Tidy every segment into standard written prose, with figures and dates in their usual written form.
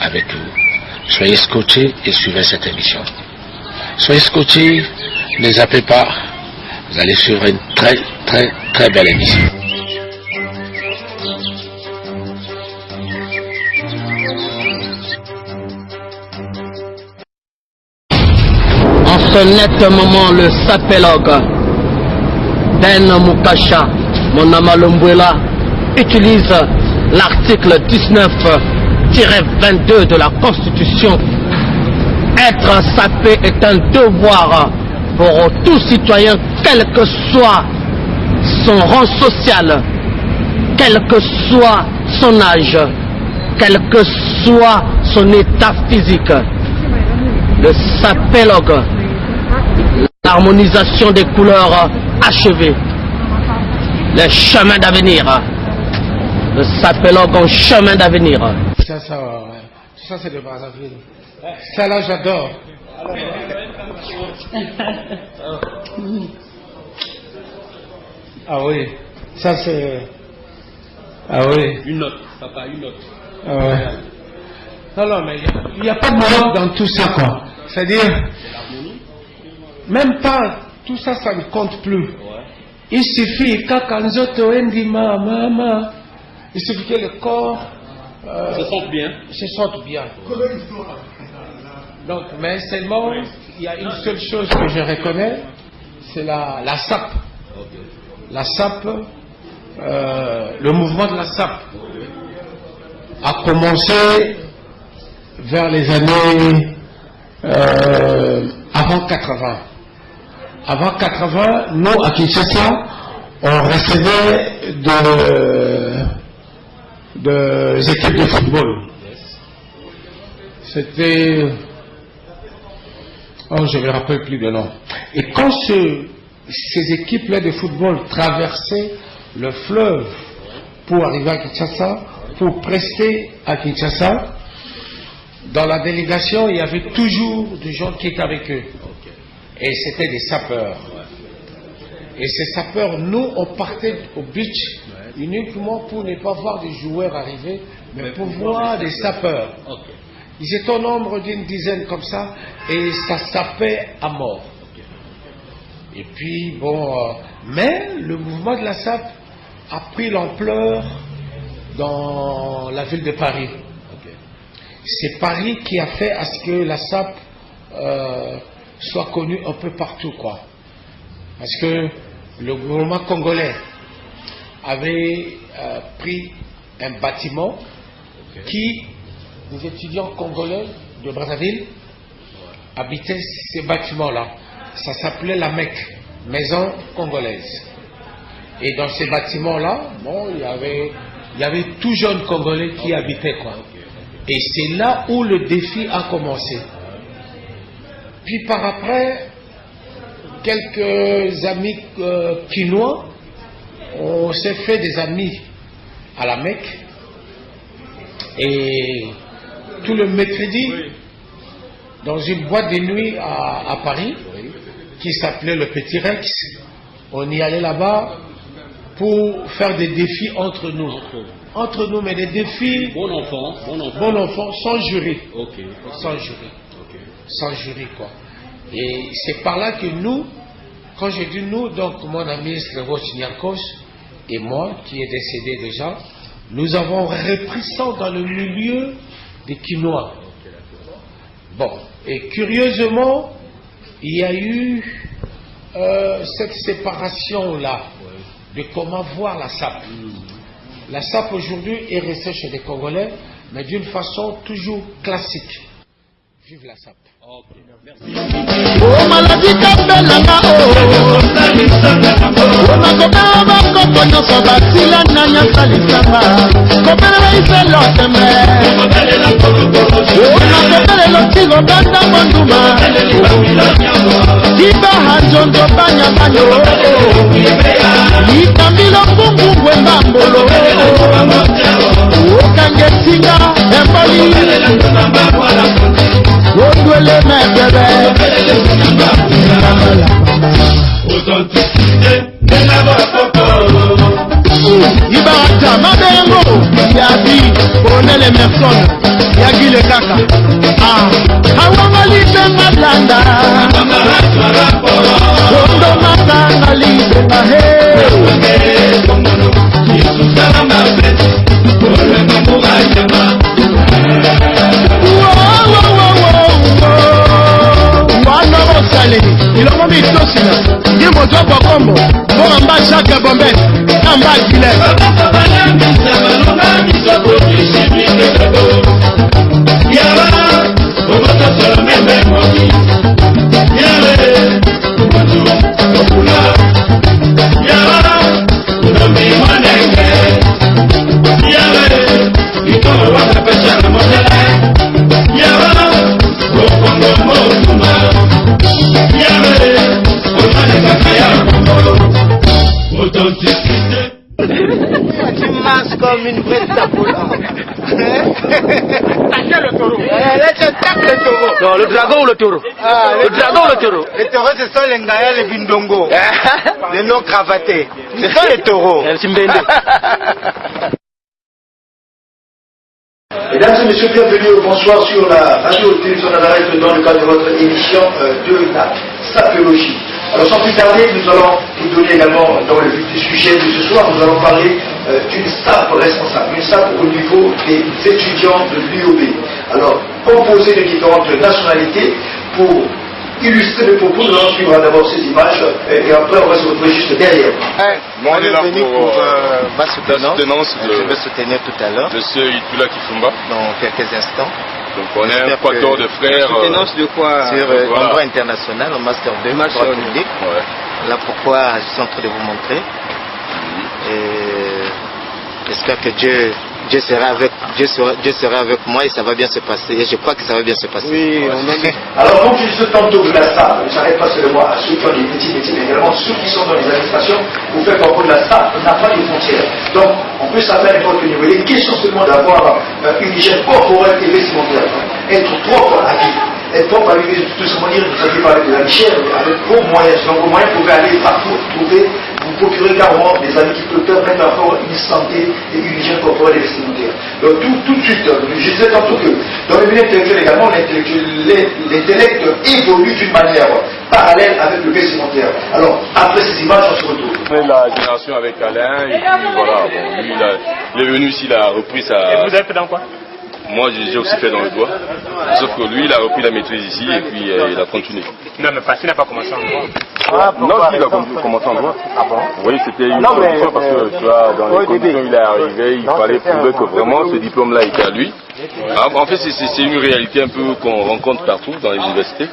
avec vous. Soyez scotchés et suivez cette émission. Soyez scotchés, ne zappez pas. Vous allez suivre une très belle émission. En ce net moment, le sapélogue Ben Mukasha, mon Amalombuela, utilise l'article 19-22 de la Constitution. Être sapé est un devoir pour tout citoyen, quel que soit son rang social, quel que soit son âge, quel que soit son état physique. Le sapélogue, l'harmonisation des couleurs achevée, le chemin d'avenir. Le sapélogue en chemin d'avenir. Ça c'est de Brazzaville. Ça là j'adore. Ah oui, ça c'est... Ah oui. Une note, papa, une note. Ah ouais. Non, mais il n'y a pas de note dans tout ça, quoi. C'est-à-dire, même pas, tout ça, ça ne compte plus. Il suffit, il suffit que le corps se sente bien. Se sente bien. Donc, mais seulement, il y a une seule chose que je reconnais, c'est la SAP. La SAP, le mouvement de la SAP a commencé vers les années avant 80. Avant 80, nous, à Kinshasa, on recevait des équipes de football. C'était... Oh, je ne me rappelle plus le nom. Et quand ces équipes-là de football traversaient le fleuve pour arriver à Kinshasa, pour prester à Kinshasa, dans la délégation, il y avait toujours des gens qui étaient avec eux. Et c'était des sapeurs. Et ces sapeurs, nous, on partait au beach uniquement pour ne pas voir des joueurs arriver, mais pour voir des sapeurs. Ils étaient au nombre d'une dizaine comme ça, et ça sapait à mort. Et puis, bon, mais le mouvement de la SAP a pris l'ampleur dans la ville de Paris. C'est Paris qui a fait à ce que la SAP soit connue un peu partout, quoi. Parce que le gouvernement congolais avait pris un bâtiment qui, les étudiants congolais de Brazzaville habitaient ces bâtiments-là. Ça s'appelait la MEC, Maison Congolaise. Et dans ces bâtiments-là, bon, il y avait tout jeune Congolais qui habitait, quoi. Et c'est là où le défi a commencé. Puis par après, quelques amis quinois, on s'est fait des amis à la Mecque. Et tout le mercredi, dans une boîte de nuit à Paris, qui s'appelait le Petit Rex, on y allait là-bas pour faire des défis entre nous. Entre nous, mais des défis... Bon enfant, sans jury. Okay. Sans jury. Sans jury, quoi. Et c'est par là que nous, quand je dis nous, donc mon ami Srevo Chiniakos et moi, qui est décédé déjà, nous avons repris ça dans le milieu des Quinois. Bon, et curieusement, il y a eu cette séparation-là de comment voir la SAP. La SAP aujourd'hui est restée chez les Congolais, mais d'une façon toujours classique. Vive la SAP. Okay, merci. Oh maladie kabelanga oh ona kobaba kokonyo sabatila nanya salisanga kobela iselo tembe ona kobela lotigo banda monduma iba hajondo banya banyo ikamilo kungungwe mbambolo okangetinga embali Odwele mebebe Authenticité de la Bapoko Ibarata Mabengo Yabi Colonel Emerson Yagile kaka. Awanga libenga blanda. Kondo makanga libenga he. Wana bosale ilongo mitosina ndimbo zobo kombo bonga mba Jacques Bombe amba kile Tu marches comme une vraie tapola. Taquez le taureau. Là, tu tapes le taureau. Non, le dragon ou le taureau? Le dragon ou le taureau? Les taureaux, ce sont les Ngaya, les Bindongo. Les non cravatés. Ce sont les taureaux. Mesdames et messieurs, bienvenue au bonsoir sur la radio-télévision Nazareth dans le cadre de votre émission de la sapologie. Alors sans plus tarder, nous allons vous donner également dans le vif du sujet de ce soir, nous allons parler d'une SAP responsable, une SAP au niveau des étudiants de l'UOB. Alors, composée de différentes nationalités, pour illustrer le propos, nous allons suivre d'abord ces images et après on va se retrouver juste derrière. Moi, on est là pour ma soutenance. Je vais soutenir tout à l'heure. Monsieur Itula Kifumba. Dans quelques instants. Donc on est un quatuor de frères. Soutenance de quoi? Sur le droit international, au Master 2, droit public. Ouais. Voilà pourquoi je suis en train de vous montrer. Et j'espère que Dieu sera avec moi et ça va bien se passer. Et je crois que ça va bien se passer. Oui, Alors, donc, je dis tantôt que la SAP ne s'arrête pas seulement à ceux qui ont des petits métiers, mais également ceux qui sont dans les administrations. Vous faites comprendre que la SAP n'a pas de frontières. Donc, on peut s'appeler à n'importe quel niveau. Il est question seulement d'avoir une hygiène corporelle et vestimentaire. Être propre à qui? Être propre à lui, tout simplement dire, vous avez parlé de la chair, avec vos moyens. Donc, vos moyens, vous pouvez aller partout trouver, vous procurer carrément des amis qui peuvent permettre d'avoir une santé et une hygiène corporelle et vestimentaire. Donc, tout de suite, je disais tantôt que dans le milieu intellectuel également, l'intellect évolue d'une manière parallèle avec le vestimentaire. Alors, après ces images, on se retrouve. On est la génération avec Alain, et puis voilà, bon, lui, il est venu ici, il a repris sa... Et vous avez fait dans quoi? Moi, j'ai aussi fait dans le doigt. Sauf que lui, il a repris la maîtrise ici et puis il a continué. Non, mais Fassi n'a pas commencé en droit. Non, il a commencé en droit. Ah bon? Oui, c'était une condition parce que tu vois, dans les conditions où il est arrivé, il fallait prouver que vraiment ce diplôme-là était à lui. En fait, c'est une réalité un peu qu'on rencontre partout dans les universités.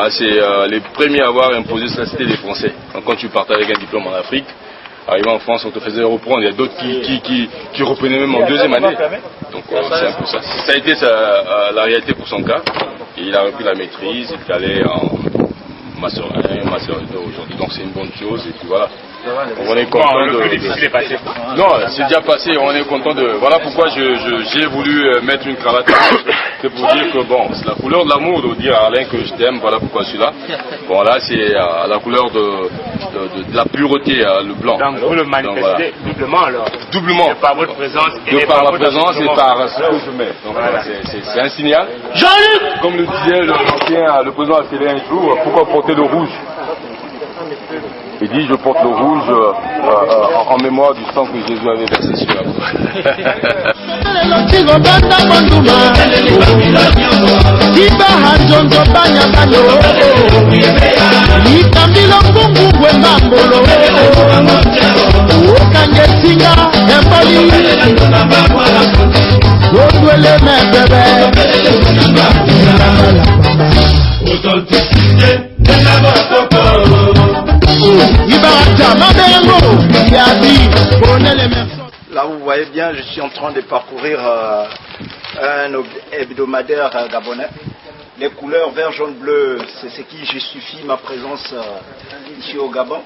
C'est les premiers à avoir imposé cela, c'était les Français. Donc, quand tu partais avec un diplôme en Afrique, arrivé en France, on te faisait reprendre. Il y a d'autres qui reprenaient même en deuxième année. Donc c'est un peu ça. Ça a été la réalité pour son cas. Et il a repris la maîtrise, il est allé en master 1, master 2 aujourd'hui. Donc c'est une bonne chose. Et puis voilà. On est content le plus difficile est passé. Non, c'est déjà passé. On est content de... Voilà pourquoi j'ai voulu mettre une cravate. C'est pour dire que bon, c'est la couleur de l'amour, de dire à Alain que je t'aime. Voilà pourquoi je suis là. Bon là, c'est la couleur de la pureté, le blanc. Donc vous le manifestez voilà. Doublement alors. Doublement. De par votre présence. De par la présence et par ce que je mets. Donc voilà. C'est un signal. Jean-Luc! Comme le disait le président Assélé un jour, pourquoi porter le rouge? Il dit, je porte le rouge en mémoire du sang que Jésus avait versé sur la croix. Là, vous voyez bien, je suis en train de parcourir un hebdomadaire gabonais. Les couleurs vert, jaune, bleu, c'est ce qui justifie ma présence ici au Gabon.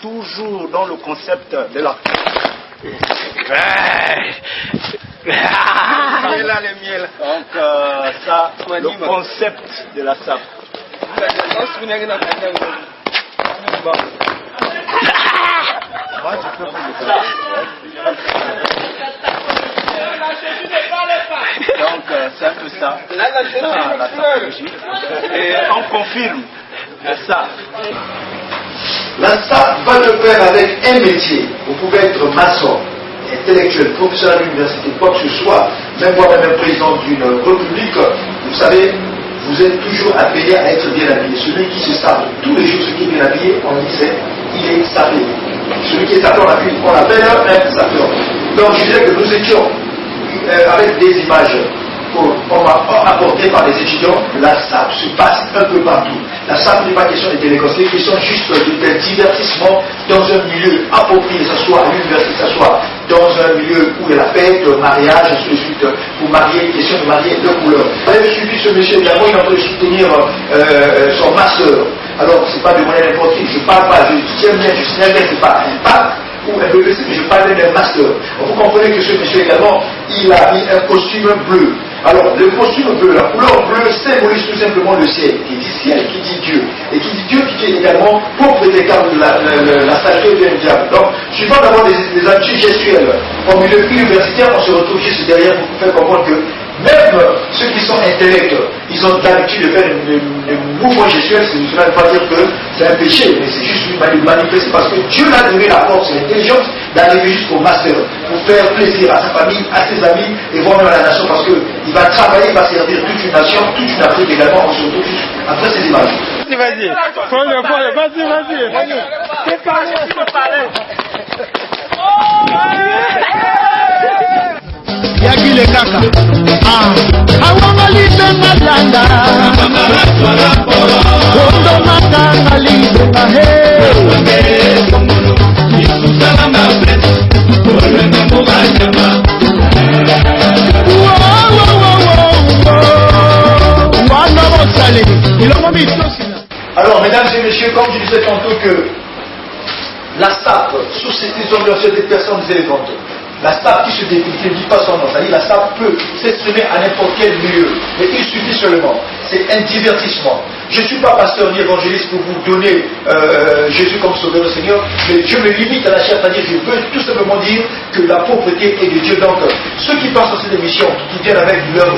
Toujours dans le concept de la... là, les miels. Donc, ça, le concept de la SAP. Donc c'est un peu ça. La stratégie. Et on confirme ça. La SAP va le faire avec un métier. Vous pouvez être maçon, intellectuel, professeur à l'université, quoi que ce soit, même moi-même président d'une république, vous savez, vous êtes toujours appelé à être bien habillé. Celui qui se sape tous les jours, ce qui est bien habillé, on disait, il est sapé. Celui qui est sapé, on l'appelle un sapeur. Donc je disais que nous étions avec des images apportées par les étudiants. La SAP se passe un peu partout. La SAP n'est pas question des délinquants, c'est question juste d'un divertissement dans un milieu approprié, que ce soit à l'université, que ce soit dans un milieu où il y a la fête, le mariage, ainsi de suite, pour marier, question de marier de couleur. J'ai suivi ce monsieur également, il est en train de soutenir son master. Alors, c'est pas de moyen n'importe qui, je parle pas, je tiens bien, je sais bien, c'est pas un pape ou un BBC, mais je parle d'un master. Vous comprenez que ce monsieur également, il a mis un costume bleu. Alors, le costume bleu, la couleur bleue symbolise tout simplement le ciel. Qui dit ciel, qui dit Dieu. Et qui dit Dieu, qui dit également pauvreté, car la sageté vient du diable. Donc, suivant d'abord les attitudes gestuelles au milieu universitaire, on se retrouve juste derrière pour faire comprendre que même ceux qui sont intellects, ils ont l'habitude de faire des mouvements gestuels. Cela ne veut pas dire que c'est un péché, mais c'est juste une manifestation parce que Dieu l'a donné la force et l'intelligence d'arriver jusqu'au master pour faire plaisir à sa famille, à ses amis et voir même à la nation parce qu'il va travailler, il va servir toute une nation, toute une Afrique également. On se retrouve juste après ces images. Vas-y, fais parler. Yagile kaka awangalibe malanda kondo makangalibe Alors, mesdames et messieurs, comme je disais tantôt que la SAP, sous ces organisations des personnes élégantes, la SAP qui se définit, qui ne dit pas son nom, c'est-à-dire la SAP peut s'exprimer à n'importe quel milieu, mais il suffit seulement, c'est un divertissement. Je ne suis pas pasteur ni évangéliste pour vous donner Jésus comme sauveur au Seigneur, mais je me limite à la chair, c'est-à-dire je veux tout simplement dire que la pauvreté est de Dieu. Donc, ceux qui passent dans cette émission, qui viennent avec leurs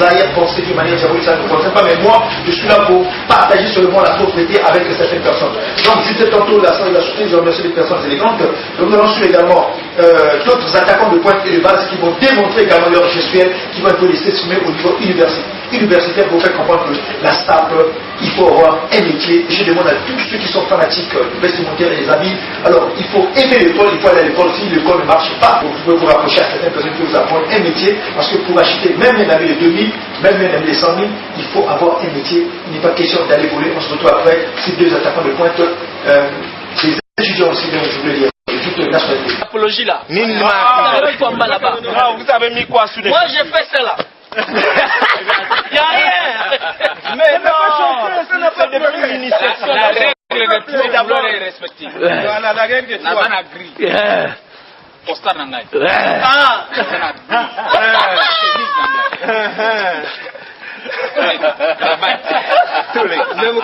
arrière-pensées d'une manière diabolique, ça ne me concerne pas, mais moi, je suis là pour partager seulement la pauvreté avec certaines personnes. Donc, je disais tantôt la société des organisations des personnes élégantes, donc nous avons su également d'autres attaquants de pointe et de base qui vont démontrer également leur gestuelle, qui vont être laissés s'exprimer au niveau universitaire pour faire comprendre que la SAP, il faut avoir un métier. Je demande à tous ceux qui sont fanatiques vestimentaires et les habits, alors il faut aimer l'école, il faut aller à l'école. Si l'école ne marche pas, vous pouvez vous rapprocher à certaines personnes qui vous apprendre un métier, parce que pour acheter même un habit de 2000, même un habit de 100 000, il faut avoir un métier. Il n'est pas question d'aller voler. On se retrouve après ces deux attaquants de pointe, des étudiants aussi, je voulais dire. Apologie là. Vous avez mis quoi sous les... Moi j'ai fait cela. Il n'y a rien. Mais non, c'est depuis l'initiation. La règle d'abord est respectée. Voilà, la règle de la bonne agree. Postar Nangai.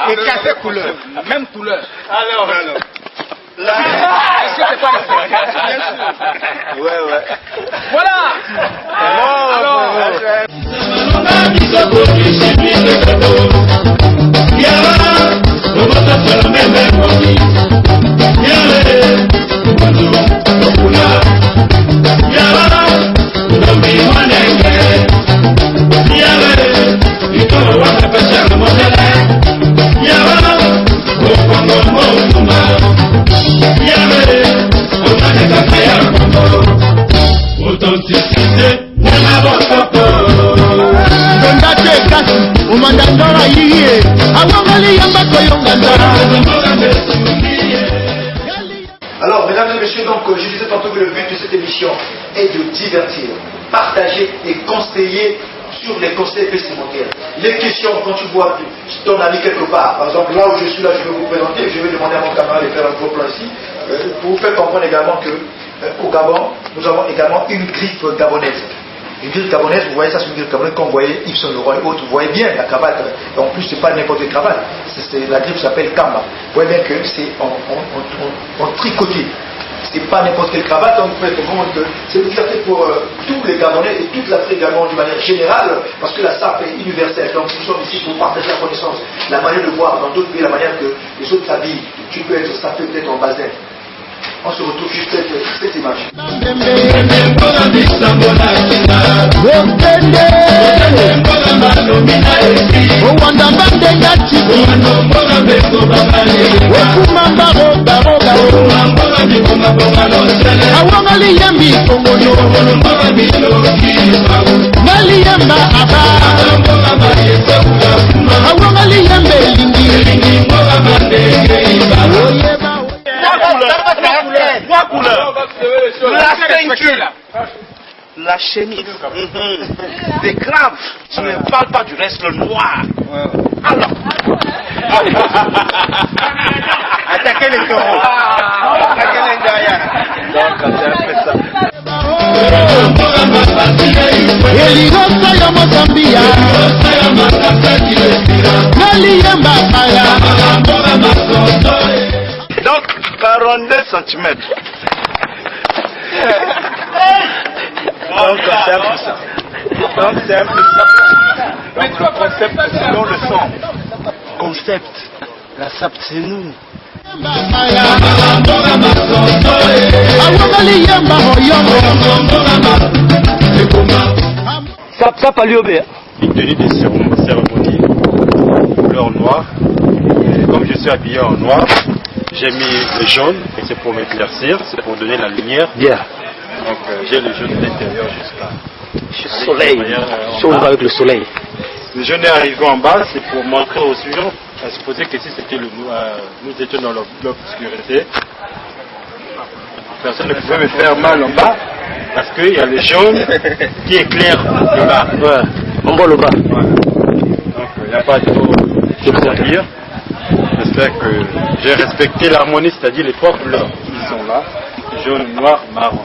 Et café couleur. Même couleur. Alors. Est-ce que c'est pas respecté? Ouais. Voilà. Alors, mesdames et messieurs, donc, je disais tantôt que le but de cette émission est de divertir, partager et conseiller sur les conseils vestimentaires. Les questions, quand tu vois ton ami quelque part, par exemple, là où je suis, là, je vais vous présenter, je vais demander à mon camarade de faire un gros plan ici, pour vous faire comprendre également que au Gabon, nous avons également une griffe gabonaise. Une griffe gabonaise, vous voyez ça, c'est une griffe gabonaise, quand vous voyez Yves Saint Laurent et autres, vous voyez bien la cravate. Et en plus, c'est pas n'importe quelle cravate. La griffe s'appelle Kamba. Vous voyez bien que c'est en tricoté. c'est pas n'importe quelle cravate, donc vous pouvez comprendre que c'est une fierté pour tous les Gabonais et toute l'Afrique également d'une manière générale, parce que la SAP est universelle. Donc nous sommes ici pour partager la connaissance, la manière de voir dans d'autres pays, la manière que les autres s'habillent. Tu peux être sapé peut-être en bazin. On se retrouve juste cette image. La ceinture, la chemise, c'est grave. Tu ne parles pas du reste, le noir. Alors, attaquez les taureaux. Attaquez les derrière. Donc, c'est un peu ça. Donc, 42 cm. Donc c'est un peu ça. Donc c'est un peu ça. Donc le concept, c'est le son. Concept. La SAP, c'est nous. SAP à l'UOB. Une tenue de cérémonie, couleur noire. Et comme je suis habillé en noir, j'ai mis le jaune, et c'est pour m'éclaircir, c'est pour donner la lumière. Bien. Donc j'ai le jaune de l'intérieur jusqu'à... Le soleil. Si on va avec le soleil. Le jaune est arrivé en bas, c'est pour montrer aux suivants. À supposer que si c'était le nous étions dans l'obscurité, personne ne pouvait me faire mal en bas, parce qu'il y a le jaune qui éclaire le bas. Ouais. On voit le bas. Ouais. Donc il n'y a pas de choses à dire. J'espère que j'ai respecté l'harmonie, c'est-à-dire les trois couleurs qui sont là, jaune, noir, marron.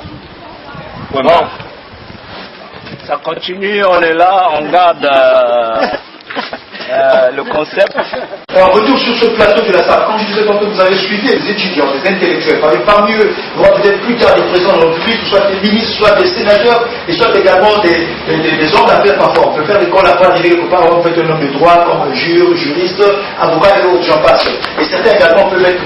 Ouais, bon. Ça continue, on est là, on garde le concept. Alors, retour sur ce plateau de la SAP. Quand je disais tantôt que vous avez suivi des étudiants, des intellectuels, parmi eux, il y aura peut-être plus tard des présidents de la République, soit des ministres, soit des sénateurs, et soit également des hommes d'affaires parfois. On peut faire l'école après arriver quelque part, on peut être un homme de droit, comme juriste, avocat et autres, j'en passe. Et certains également peuvent être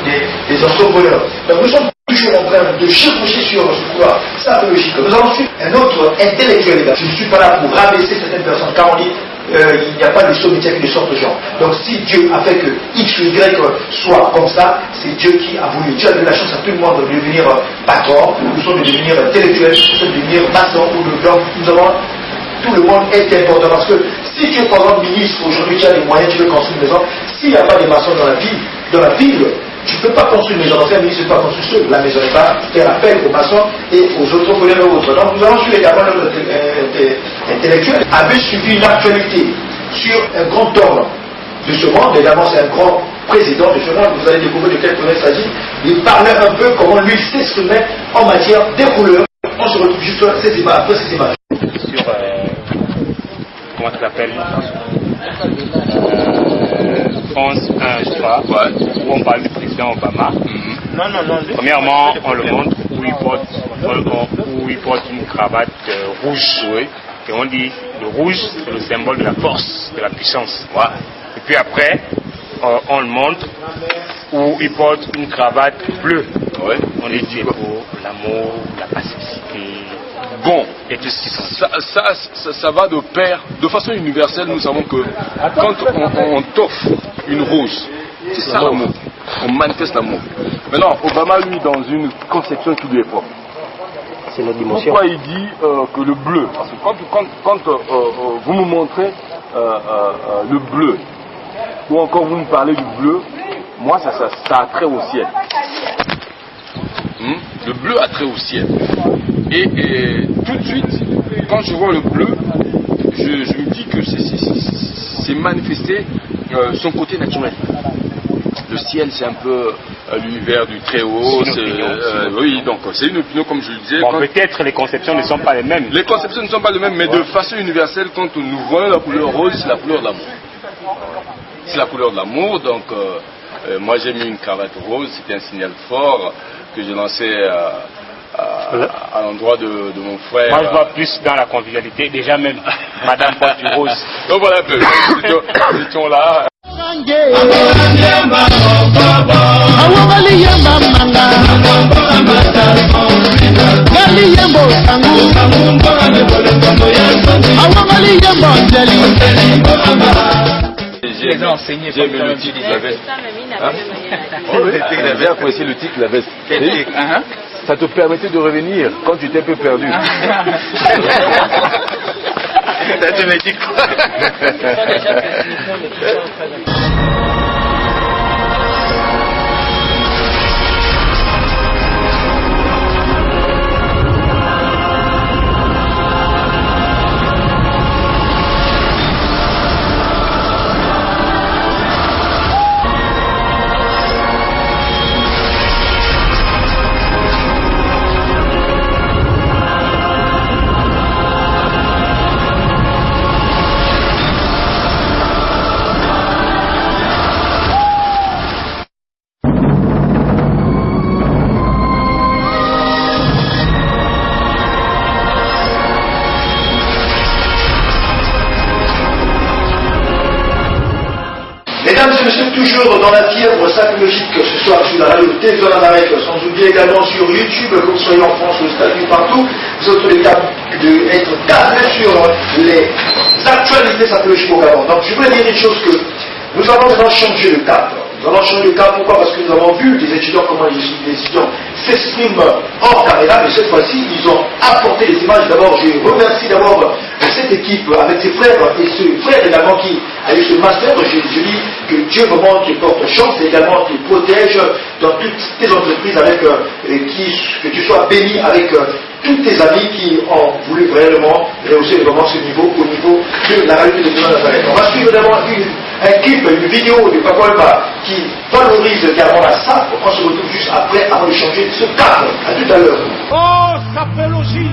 des entrepreneurs. Donc nous sommes toujours en train de chevaucher sur ce pouvoir. C'est un peu logique. Nous allons suivre un autre intellectuel. Je ne suis pas là pour rabaisser certaines personnes, car on dit il n'y a pas de sommetier qui de sorte de genre. Donc si Dieu a fait que X ou Y soit comme ça, c'est Dieu qui a voulu. Dieu a donné la chance à tout le monde de devenir patron, nous sommes de devenir intellectuels, nous sommes de devenir maçon ou de blanc. Nous avons tout le monde est important parce que si tu es par exemple ministre aujourd'hui, tu as les moyens, tu veux construire une maison. S'il n'y a pas de maçons dans la ville, tu ne peux pas construire une maison. Parce qu'un ministre ne peut pas construire seul. La maison n'est pas faire appel aux maçons et aux entrepreneurs et autres. Donc nous allons suivre également notre intellectuel avait suivi une actualité sur un grand homme de ce monde. Également, c'est un grand président de ce monde. Vous allez découvrir de quel il s'agit. Il parlait un peu comment lui s'exprimait en matière des couleurs. On se retrouve juste après ces images. Sur comment ça s'appelle, France 1, je crois, où on parle du président Obama. Non. Premièrement, on le montre où il porte une cravate rouge. Oui. Et on dit le rouge, c'est le symbole de la force, de la puissance. Ouais. Et puis après, on le montre où il porte une cravate bleue. Ouais. On dit c'est pour l'amour, la pacificité. Bon, et tout ce qui sont. Ça va de pair. De façon universelle, nous savons que quand on t'offre une rose, c'est ça l'amour. On manifeste l'amour. Maintenant, Obama, lui, dans une conception qui lui est propre. C'est notre dimension. Pourquoi il dit que le bleu? Parce que quand vous me montrez le bleu, ou encore vous me parlez du bleu, moi, ça a trait au ciel. Le bleu a trait au ciel. Et tout de suite, quand je vois le bleu, je me dis que c'est manifester son côté naturel. Le ciel, c'est un peu l'univers du très haut. Oui, donc c'est une opinion, comme je le disais. Bon, peut-être les conceptions ne sont pas les mêmes. Les conceptions ne sont pas les mêmes, mais de façon universelle, quand nous voyons la couleur rose, c'est la couleur de l'amour. C'est la couleur de l'amour, donc Moi j'ai mis une cravate rose, c'était un signal fort que je lançais à l'endroit de mon frère. Moi je vois plus dans la convivialité, déjà même Madame porte du rose. Donc voilà un peu, nous étions là. J'ai aimé le titre de la veste. J'ai apprécié le titre de la veste. Ça te permettait de revenir quand tu étais un peu perdu. Ça te met dit quoi? Mesdames et messieurs, toujours dans la fièvre psychologique ce soir sur la radio Télévision d'Amérique, sans oublier également sur YouTube, que vous soyez en France, aux États-Unis, partout, vous êtes les cas d'être câblés sur les actualités psychologiques au Gabon. Donc je voulais dire une chose, que nous avons maintenant changé le cap. Nous avons changé le cap, pourquoi? Parce que nous avons vu des étudiants, comment les étudiants s'expriment hors caméra, mais cette fois-ci, ils ont apporté les images. D'abord, je remercie d'abord cette équipe avec ses frères et ce frère également qui a eu ce master. Je dis que Dieu vraiment qui porte chance et également qui protège dans toutes tes entreprises, avec que tu sois béni avec tous tes amis qui ont voulu réellement rehausser vraiment ce niveau au niveau de la réalité de Nazareth. On va suivre évidemment un clip, une vidéo de Papa Wemba qui valorise également la SAP. On se retrouve juste après avant de changer ce cadre. À tout à l'heure. Oh, sapélogie,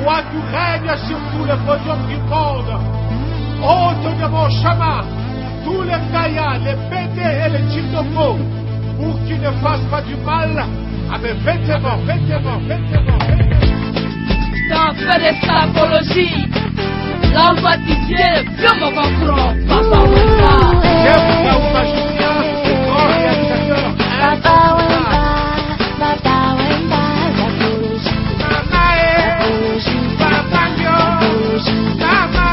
toi tu règnes sur tout le podium du monde. Hôte de mon chemin, tous les Kaya, les Pédé et les Chindoko, pour qu'ils ne fassent pas du mal à mes vêtements, vêtements, vêtements, vêtements. Dans fait de sapologie, l'empathisé, vieux mon concron, Papa Wemba. Papa Wemba Junior, le grand réalisateur. Papa Wemba, Papa Wemba, sapologie. Sapologie, Papa Nyo, Papa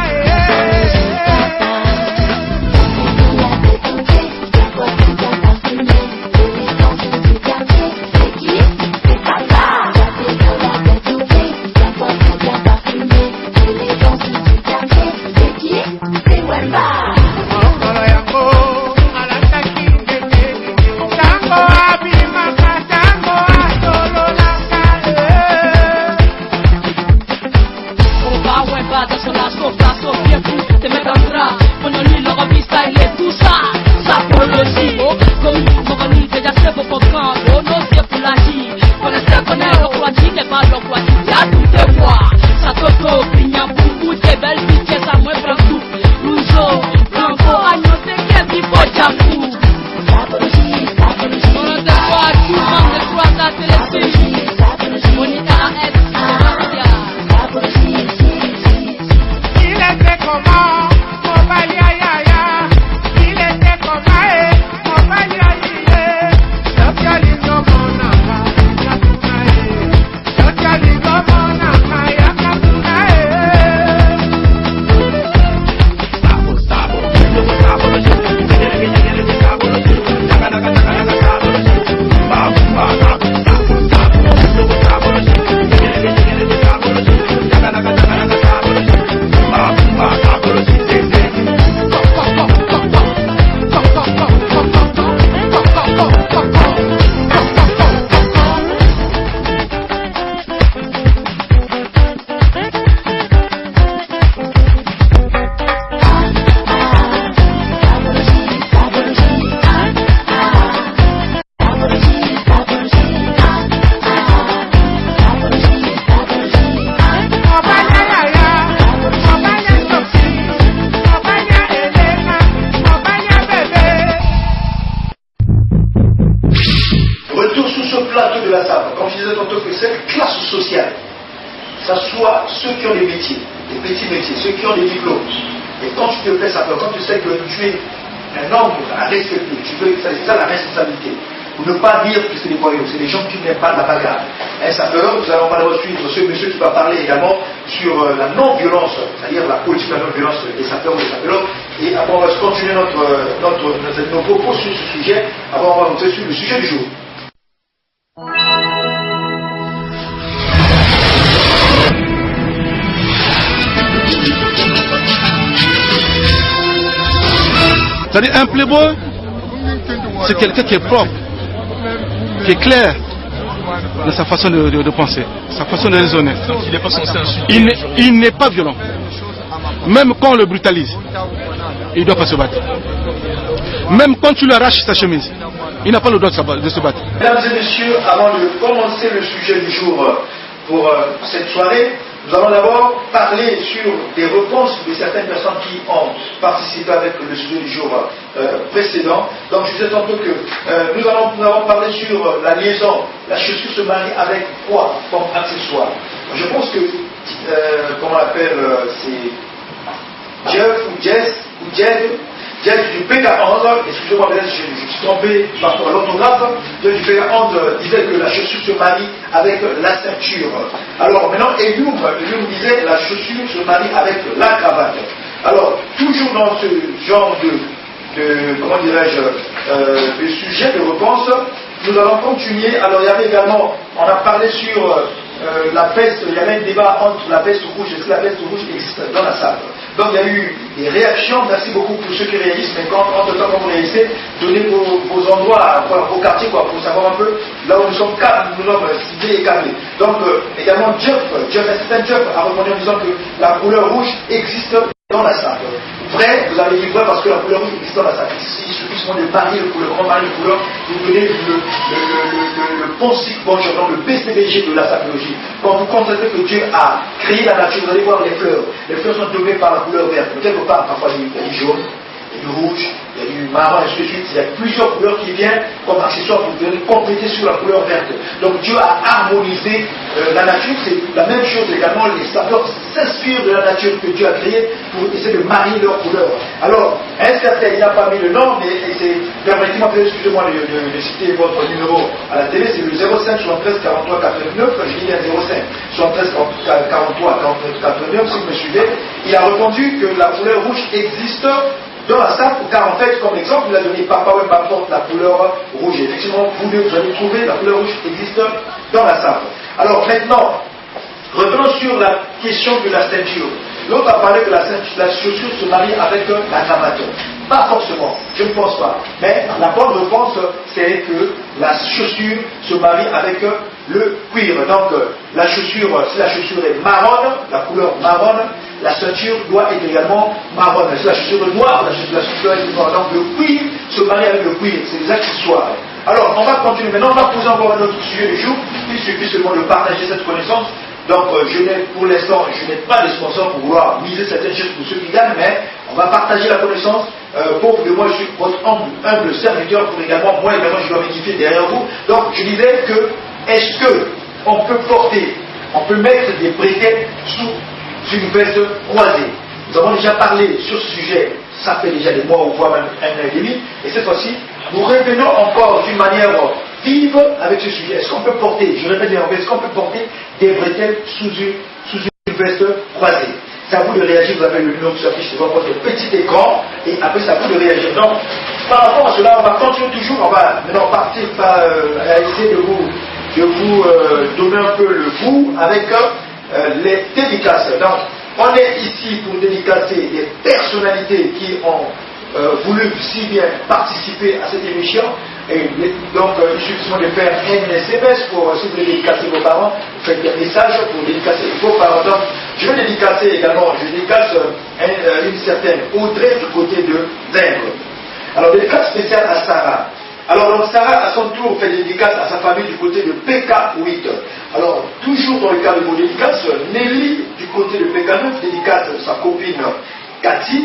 ça soit ceux qui ont des métiers, des petits métiers, ceux qui ont des diplômes. Et quand tu te fais ça, quand tu sais que tu es un homme à respecter, c'est ça la responsabilité. Pour ne pas dire que c'est des voyous, c'est des gens qui n'aiment pas de la bagarre. Un sapeur, nous allons parler suivre ce monsieur qui va parler également sur la non-violence, c'est-à-dire la politique de la non-violence des sapeurs ou des sapeurs. Et après, on va continuer nos propos sur ce sujet. Après, on va monter sur le sujet du jour. C'est-à-dire un playboy, c'est quelqu'un qui est propre, qui est clair dans sa façon de penser, sa façon de raisonner. Il n'est pas censé insulter. Il n'est pas violent. Même quand on le brutalise, il ne doit pas se battre. Même quand tu lui arraches sa chemise, il n'a pas le droit de se battre. Mesdames et messieurs, avant de commencer le sujet du jour pour cette soirée, nous allons d'abord parler sur des réponses de certaines personnes qui ont participé avec le sujet du jour précédent. Donc je disais tantôt que nous avons parlé sur la liaison, la chaussure se marie avec quoi comme accessoire. Je pense que, comment on appelle, c'est Jeff ou Jess ou Jed. Jed du PK11, excusez-moi, je suis trompé par rapport à l'orthographe. Jed du PK11 disait que la chaussure se marie avec la ceinture. Alors maintenant, Elium disait la chaussure se marie avec la cravate. Alors, toujours dans ce genre de comment dirais-je, de sujet de réponse, nous allons continuer. Alors, il y avait également, on a parlé sur la peste, il y avait un débat entre la peste rouge, est-ce que la peste rouge existe dans la salle. Donc il y a eu des réactions, merci beaucoup pour ceux qui réalisent, mais entre-temps quand vous réalisez, donnez vos endroits, vos quartiers, pour savoir un peu là où nous sommes ciblés et câblés. Donc également un Jeff a répondu en disant que la couleur rouge existe dans la salle. Vrai, vous avez dit vrai parce que la couleur rouge existe dans la salle. Il suffit seulement de marier le couleur, comment marier le couleur, vous donnez le PONSIC, donc le PCBG de la sapologie. Quand vous constatez que Dieu a créé la nature, vous allez voir les fleurs. Les fleurs sont dominées par la couleur verte. Quelque part, parfois il y a du jaune, il y a du rouge, il y a du marron, et ainsi de suite. Il y a plusieurs couleurs qui viennent comme accessoires pour venir compléter sur la couleur verte. Donc Dieu a harmonisé la nature. C'est la même chose également. Les sapeurs s'inspirent de la nature que Dieu a créée pour essayer de marier leurs couleurs. Alors, un certain, il n'a pas mis le nom, mais permettez-moi, excusez-moi de citer votre numéro à la télé, c'est le 05 73 43 89. Je dis bien 05 73 43 89, si vous me suivez. Il a répondu que la couleur rouge existe dans la salle, car en fait, comme exemple, il a donné papa ou pas importe la couleur rouge. Effectivement, vous allez trouver la couleur rouge existe dans la salle. Alors maintenant, revenons sur la question de la ceinture. L'autre a parlé que la chaussure se marie avec la cravate. Pas forcément, je ne pense pas. Mais la bonne réponse, c'est que la chaussure se marie avec le cuir. Donc, la chaussure, si la chaussure est marronne, la couleur marronne, la ceinture doit être également marronne. Si la chaussure est noire, la chaussure est noire. Donc, le cuir se marie avec le cuir. C'est des accessoires. Alors, on va continuer. Maintenant, on va poser encore un autre sujet du jour. Il suffit seulement de partager cette connaissance. Donc, pour l'instant, je n'ai pas de sponsor pour vouloir miser certaines choses pour ceux qui gagnent, mais on va partager la connaissance. Pour que moi, je suis votre humble serviteur, pour également, moi également, je dois m'édifier derrière vous. Donc, je disais que, est-ce qu'on peut porter, on peut mettre des bretelles sous une veste croisée? Nous avons déjà parlé sur ce sujet, ça fait déjà des mois ou voire même un an et demi, et cette fois-ci, nous revenons encore d'une manière vive avec ce sujet. Est-ce qu'on peut porter, je répète bien, est-ce qu'on peut porter des bretelles sous une veste croisée? C'est à vous de réagir, vous avez le numéro qui s'affiche devant votre petit écran, et après c'est à vous de réagir. Donc, par rapport à cela, on va continuer toujours, on va maintenant partir par essayer de vous donner un peu le goût avec les dédicaces. Donc, on est ici pour dédicacer des personnalités qui ont voulu si bien participer à cette émission. Et donc, il suffit de faire un SMS pour, si vous voulez dédicacer vos parents, vous faites des messages pour dédicacer vos parents. Donc, je vais dédicacer également, je dédicace une certaine Audrey du côté de Zingre. Alors, dédicace spéciale à Sarah. Alors, donc, Sarah, à son tour, fait des dédicaces à sa famille du côté de PK8. Alors, toujours dans le cadre de vos dédicaces, Nelly du côté de PK9 dédicace sa copine Cathy,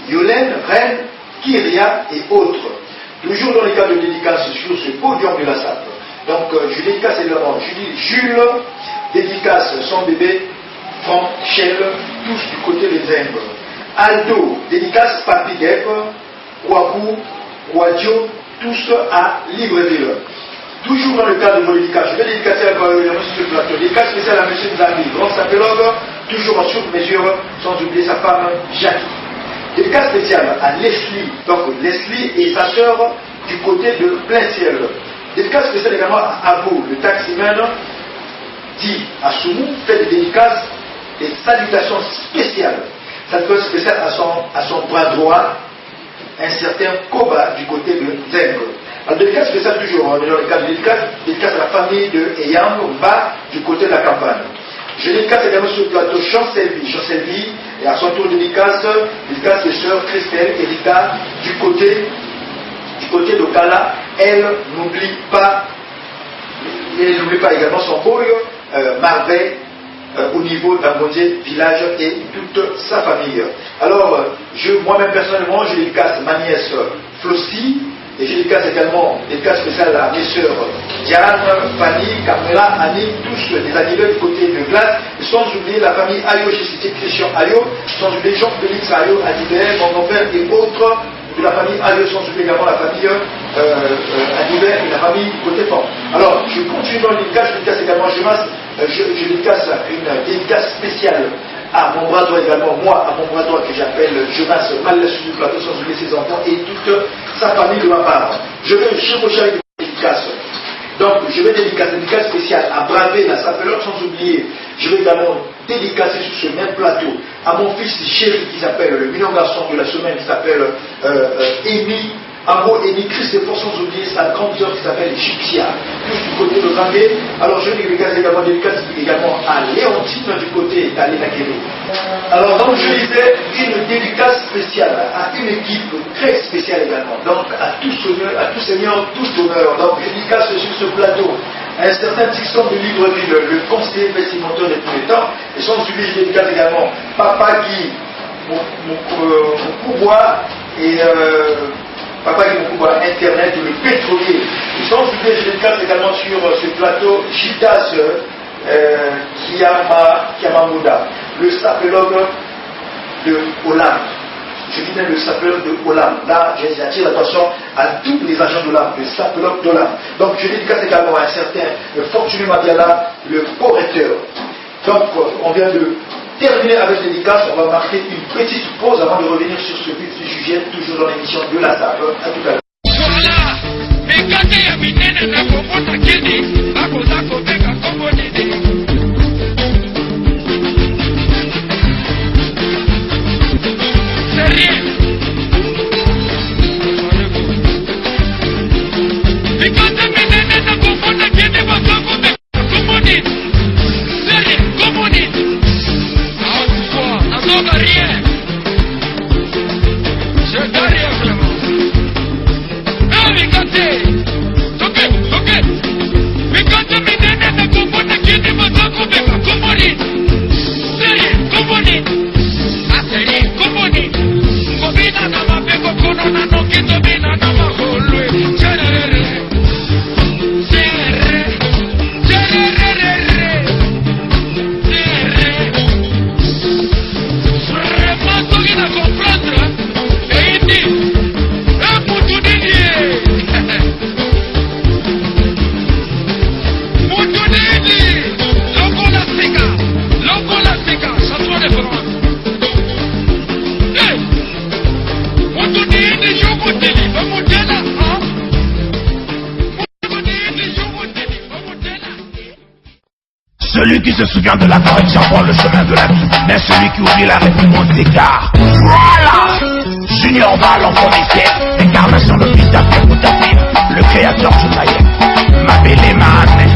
Yolène, Reine, Kyria et autres. Toujours dans le cadre de dédicace sur ce podium de la salle. Donc, je dédicace également Jules, dédicace son bébé Franchel, tous du côté des Zeng. Aldo, dédicace Papi Dep, Kwaku, Kwadjo, tous à Libreville. Toujours dans le cadre de vos dédicaces, je vais dédicacer à ce plateau. Dédicace spéciale à M. Nzambi, grand sapélogue, toujours en sur-mesure, sans oublier sa femme Jackie. Dédicace spéciale à Leslie, donc Leslie et sa sœur du côté de plein ciel. Dédicace spéciale également à Abou, le taximan, dit à Soumou, fait des dédicaces et salutations spéciales. Salutations spéciales à son bras droit, un certain Koba du côté de Zeng. Alors, dédicace spéciale toujours, dans le cadre de dédicace à la famille de Eyam Ba du côté de la campagne. Je dédicace également sur le plateau Chancelvi, et à son tour dédicace des sœurs Christelle et Rita du côté de Kala. Elle n'oublie pas également son boy Marveille au niveau d'Ambondier village et toute sa famille. Alors, moi-même personnellement, je dédicace ma nièce Flossie. Et je dédicace également des cas spéciaux à mes sœurs Diane, Fanny, Carmela, Annie, tous des anniversaires du côté de Glace, sans oublier la famille Ayo, j'ai cité Christian Ayo, sans oublier Jean-Félix Ayo, Adibert, mon grand-père et autres de la famille Ayo, sans oublier également la famille Adibert et la famille côté fort. Alors, je continue dans le dédicace, je dédicace également je dédicace une dédicace spéciale à mon bras droit également, moi, à mon bras droit que j'appelle Jonas Mal sur le plateau, sans oublier ses enfants et toute sa famille de ma part. Je vais chevaucher avec des dédicaces. Donc, je vais dédicacer une dédicace spéciale à Bravé, la Sapeleur, sans oublier, je vais également dédicacer sur ce même plateau à mon fils chéri qui s'appelle le million garçon de la semaine, qui s'appelle Amy. Amo et Christ et sans oublier sa grande sœur qui s'appelle Gypsia, tous du côté de Zambé. Alors je dédicace également à Léontine du côté d'Alena Kébé. Alors donc je disais une dédicace spéciale à une équipe très spéciale également. Donc à tous seigneurs, tous honneurs. Donc je dédicace sur ce plateau un certain Tixon de Libreville, le conseiller vestimentaire de tous les temps. Et sans oublier je dédicace également Papa Guy, mon pouvoir et Papa qui beaucoup à Internet, le pétrolier. Ils sont oubliés, je dédicace également sur ce plateau Chitas Kiamamuda, le sapélogue de Hollande. Je dis bien le sapélogue de Hollande. Là, j'attire l'attention à tous les agents de l'âme, le sapélogue de l'âme. Donc, je dédicace également à un certain Fortuné Madiala, le correcteur. Donc, on vient de terminer avec les dédicaces, on va marquer une petite pause avant de revenir sur ce but du sujet, toujours dans l'émission de la table. À tout à l'heure. Celui qui se souvient de la correction prend le chemin de la vie, mais celui qui oublie la réponse s'égare. Voilà! Junior Val en commissaire, incarnation le fils d'Afrique Moutafir, le créateur du Maïek, ma belle Emane.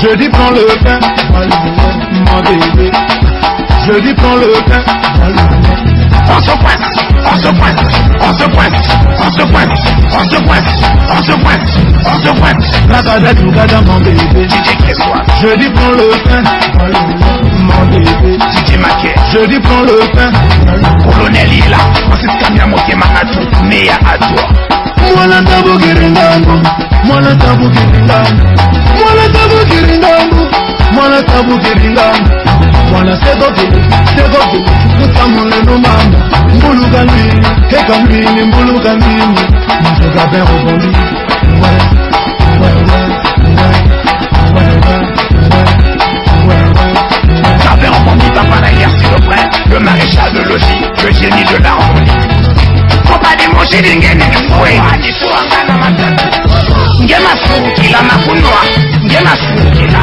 Je dis prends le pain, mon bébé. Je dis prends le pain, Prends son prince. on se pointe, on se pointe, on se pointe, on se pointe, on se pointe, on se pointe. La cadette ou cadette mon bébé. Je dis prends le pain, mon bébé. Je dis prends le pain. Colonel il est là, on s'est camé à moitié manatou, mais à toi. Moi la tabou giringango, moi la tabou giringango, moi la tabou giringango, moi la tabou giringango. Moi la c'est gobe, nous sommes les noms. Mbulu gamini, hey gamini, mbulu gamini. Je vais bien rebondir. J'avais entendu papa d'ailleurs sur le brin, le maréchal de logis, le génie de l'harmonie. Faut pas démocher d'ingénie du fouet. Ngema soukila makunwa, ngema soukila.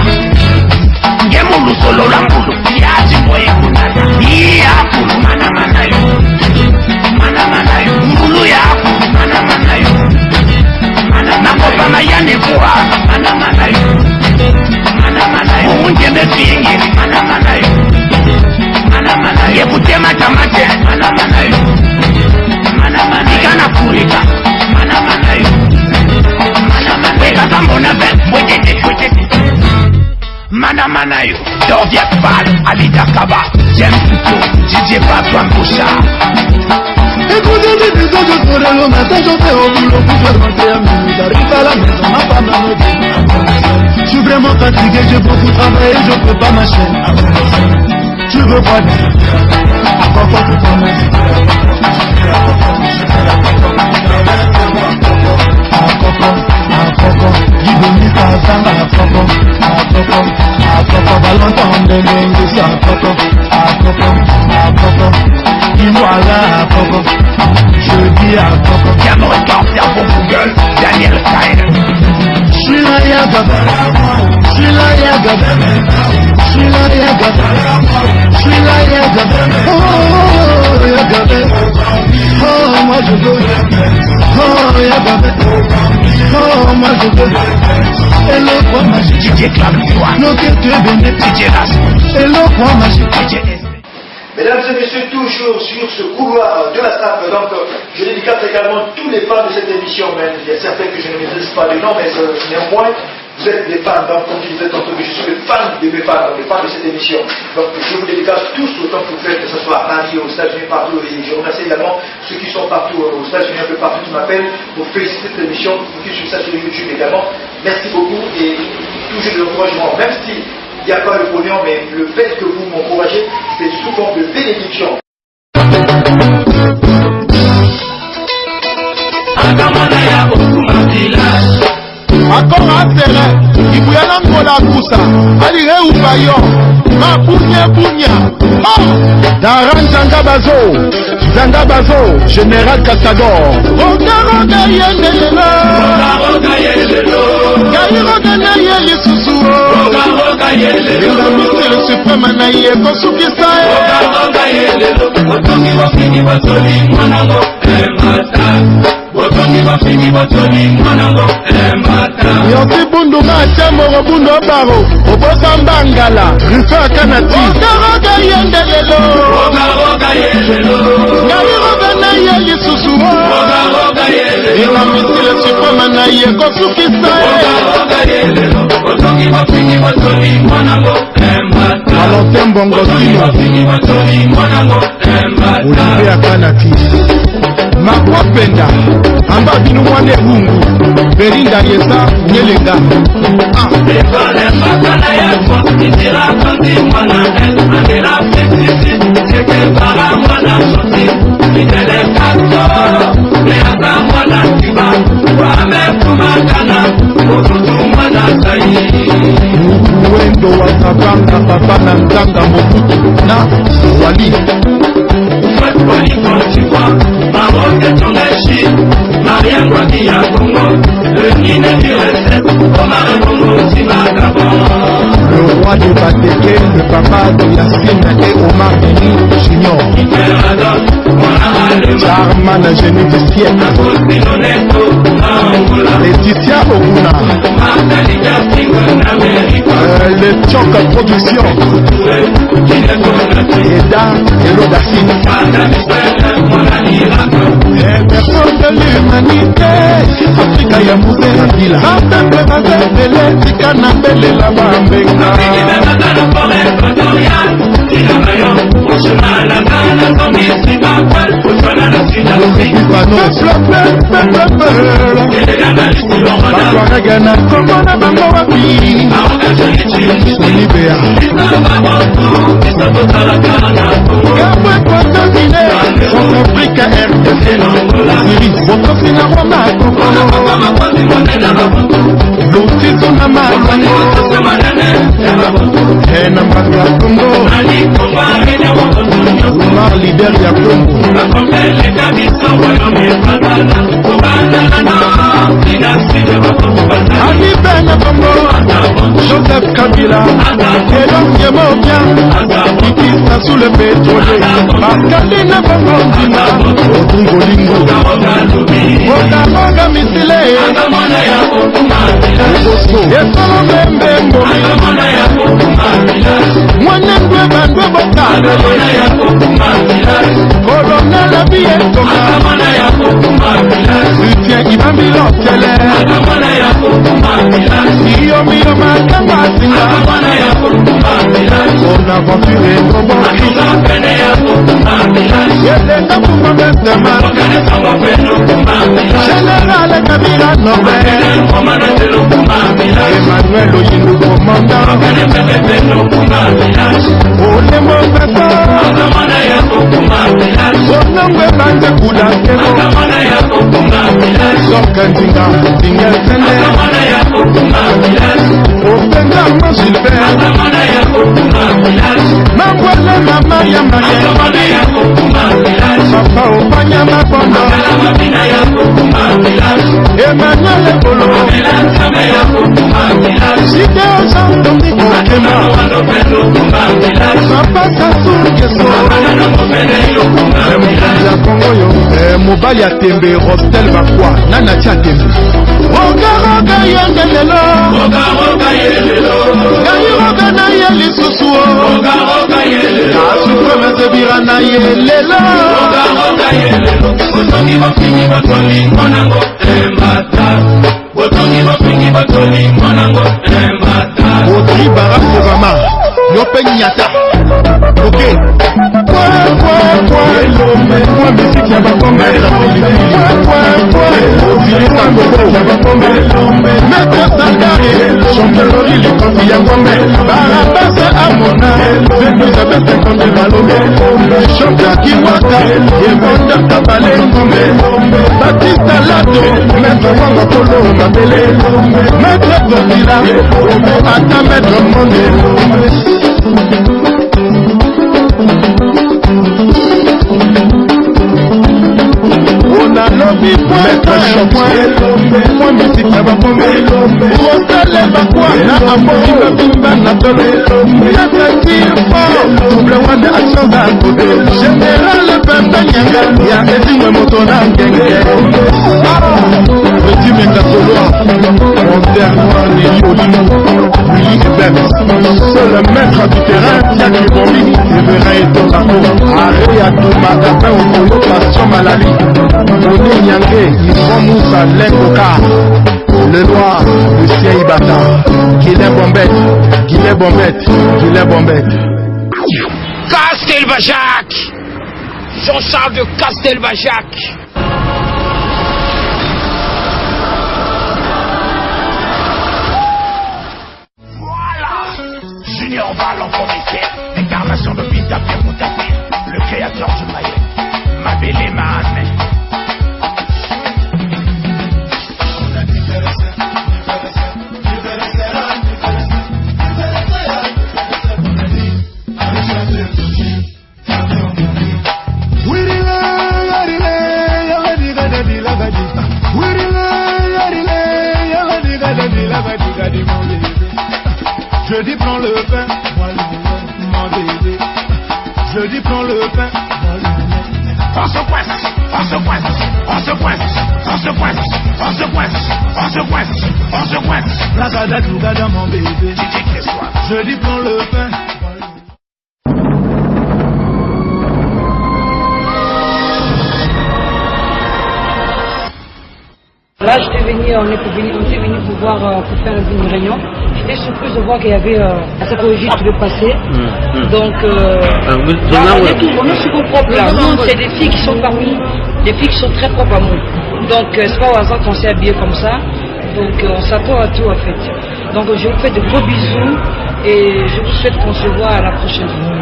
Ngema lusolo la mbulu, yaji mboye kunana. Iya kulu mana mana yo, mana mana yo. Mbulu ya kulu mana mana yo. Nakopa mayane kuwa, mana mana yo. Mana mana yo. Unje mefingi, mana mana yo. Mana mana yo. Yekute matamate, mana mana yo. Mana mana yo. Ikana kurika, mana mana yo. Mana mana yo. Weka tambona ben, mwetete, mwetete. Mana mana yo. Dorviak Bal, Alida Kaba, James Tuto, Didier Papa Mboucha. Écoutez mes bisous, je serai le matin, je vais au boulot pour faire rentrer à minuit. J'arrive à la maison, ma femme m'a dit. Je suis vraiment fatigué, j'ai beaucoup travaillé, je peux pas marcher. Tu veux pas dire à quoi tu commences? À Coco, Guidonis, à Coco, Valentin, Dengue, à Coco, dis-moi-là à Coco, je dis à Coco. Cameron Carter pour Google, Daniel Stein. J'suis là, Yagaba, j'suis là, Yagaba, j'suis là, Yagaba, j'suis là, Yagaba, oh, Yagaba, oh, moi je veux, oh, Yagaba, oh, moi je veux, et le roi magique, Didier Clame-Toi, le que tu es béni, Didier Rasmus, et le roi magique, Didier. Mesdames et messieurs, toujours sur ce couloir de la SAP, donc je dédicace également tous les fans de cette émission, même il y a certains que je ne maîtrise pas le nom, mais néanmoins, vous êtes des fans, donc comme je disais tantôt, je suis le fan de mes fans, donc les fans de cette émission. Donc je vous dédicace tous autant que vous faites, que ce soit à Paris, aux États-Unis, partout, et je remercie également ceux qui sont partout aux États-Unis, un peu partout, qui m'appellent pour féliciter cette émission, pour qu'ils suivent ça sur YouTube également. Merci beaucoup et toujours de l'encouragement, même si il n'y a pas le pognon, mais le fait que vous m'encouragez, c'est sous forme de bénédiction. Encore un terrain, il y a un la poussa, allez où vaillant, ma pounia. Oh, Daran Zangabazo, Général Castador. Roga Yendelelo, Gaïroga Yelisusu, Roga Yendelelo, le suprême Anaïe, Kosukisa, Roga Yendelelo, Otongi Wafini Batoli, Manango, Yoti bundu matemo bundu baro obosa mbangala rifa kanati roga yendelelo roga na yeli susu roga ila mitile sipama na ye kosukisa roga yendelelo otongi bafini batoli mwanango Valentin Bongo Sino Olivier Kanati Makwa Penda Amba Binu Mwane Hungu Berinda Yesa Nyelenga Wendo Wakabanga Papa Nantanga Mobutu Na Wali le roi de Batéké, le papa de Yasmine et Omar Beni Junior Charman génie du siècle Laetitia Oguna le Tchok Production Eda Elo Dassine muse batemple bazembele tika na belela bambenga batwarege na kongo na bango wapi solibea Gabwe Kwatazine Centrafrique RDC Syrie Bokofi na Rwanda Lotito na Malwango Hena Mbanga Congo Omar leader ya Congo Ali Ben Congo Joseph Kabila Elon Yemobia Kiki sous le pétrole Pascaline Bongondina Odungo Lingo Otamonga Misile Yesolo Mbembo Mwanendwe Bandwe Bokale Colonel Abie Toka Soutien Ibambi Lotele Iyo Mio Makamba Singa Son aventure est trop bon Yelenga Puma Benzema Général Kabila Nobel Emmanuel Oyindu Commandant Olemo Pesa Onongwe Bande Kula Kemo Sokandinga Dingel Sende Openga Gilbert Mangwele Mama ya Maria Papa Opanya Mabondo Emmanuel Bolo Site Osan Dominique Okema Papa Sassou Keso Moukadia Kongo yo Mobali ya Tembe Rostel Bakwa Nana Tia Tembe Roga Roga Yengelelo Roga Roga Yengelelo Gayi Roga na Yeli Susu Roga Roga Yengelelo Asupreme Zebira na Yelelo Roga Roga Yengelelo Botongi Bopingi Botoli Monango Embata Botongi Bopingi Botoli Monango Embata Otri Barack Obama Yope Nyata Ok Moi musique ya bakombe Osilisa Kogo Maître Sangare Chantelori Likonsi ya Ngombe Barabasa Amona Elisabeth Konde Balombe Chantal Kiwaka Yevonda Kabale Ngombe Batista Lato Maître Wanga Polo Mabele Maître Zotila Ata Maître Monde Nalobi maître chantier Moi musique na bakombe Rosale bakwa na amori babimba na tole Nakatir fort Double one de action za kote Général Pembe Nyanga Ya ezingwe moto na ngenge Petit Menga Soloa Monter Noani Olimo Willy Eben Seul maître du terrain Yaki Bombi Evera et Tokako Arrêt à tout magasin Au Koyo Passion Malali Moni Nyangé, Yvon Moussa, Lengoka, le noir, Lucien Ibata, Guillet Bombette. Castelbajac, Jean-Charles de Castelbajac. Voilà, Junior Val en commissaire, incarnation de Vita Pierre Moutapé, le créateur du maillet, Mabélé Mahane. Je dis prends le pain, moi le mon bébé. Je dis prends le pain, moi le on se coince, on se coince, on se coince, on se coince, on se coince, on se coince, on se coince. La gada tout gada mon bébé. Je dis prends le pain. Là, on était venu pour voir, pour faire une réunion. J'étais surprise de voir qu'il y avait la sapologie qui devait passer. Donc, on est sur mon propre là. Nous, c'est des filles qui sont parmi, des filles qui sont très propres à moi. Donc, c'est pas au hasard qu'on s'est habillé comme ça. Donc, on s'attend à tout en fait. Donc, je vous fais de gros bisous et je vous souhaite qu'on se voit à la prochaine fois.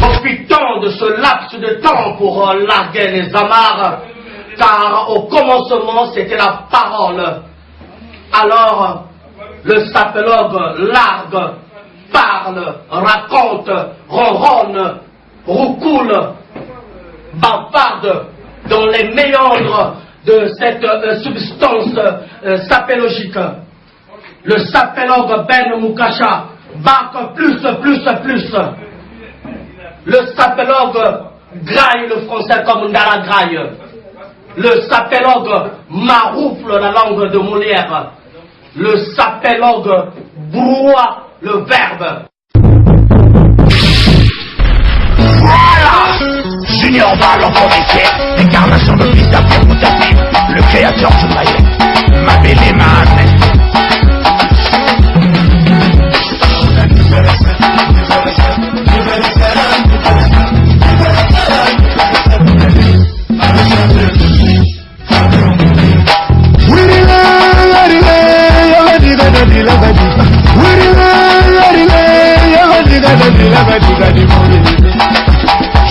Profitons de ce laps de temps pour larguer les amarres, car au commencement c'était la parole. Alors le sapologue largue, parle, raconte, ronronne, roucoule, bavarde dans les méandres de cette substance sapologique. Le sapologue Ben Moukasha barque plus. Le sapologue graille le français comme Ndara graille. Le sapologue maroufle la langue de Molière. Le sapologue broie le verbe. Voilà! Junior Val en forestier, l'incarnation de Vita Pierre Moutafi, le créateur du maillet, ma belle Emane.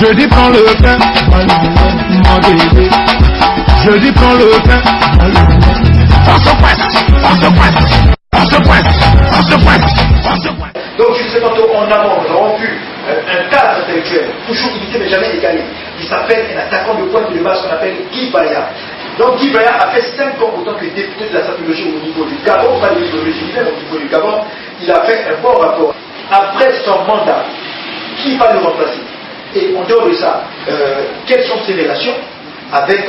Je dis prends le pain, mon bébé. Je dis prends le pain. On se pointe. Donc je sais tantôt en avant, nous avons vu un cadre intellectuel, toujours imité mais jamais égalé. Il s'appelle un attaquant de pointe de base qu'on appelle Guy Baya. Donc Guy Baya a fait 5 ans autant que député de la sapologie au niveau du Gabon, pas au niveau régional, au niveau du Gabon. Il a fait un bon rapport. Après son mandat, qui va le remplacer? Et en dehors de ça, quelles sont ses relations avec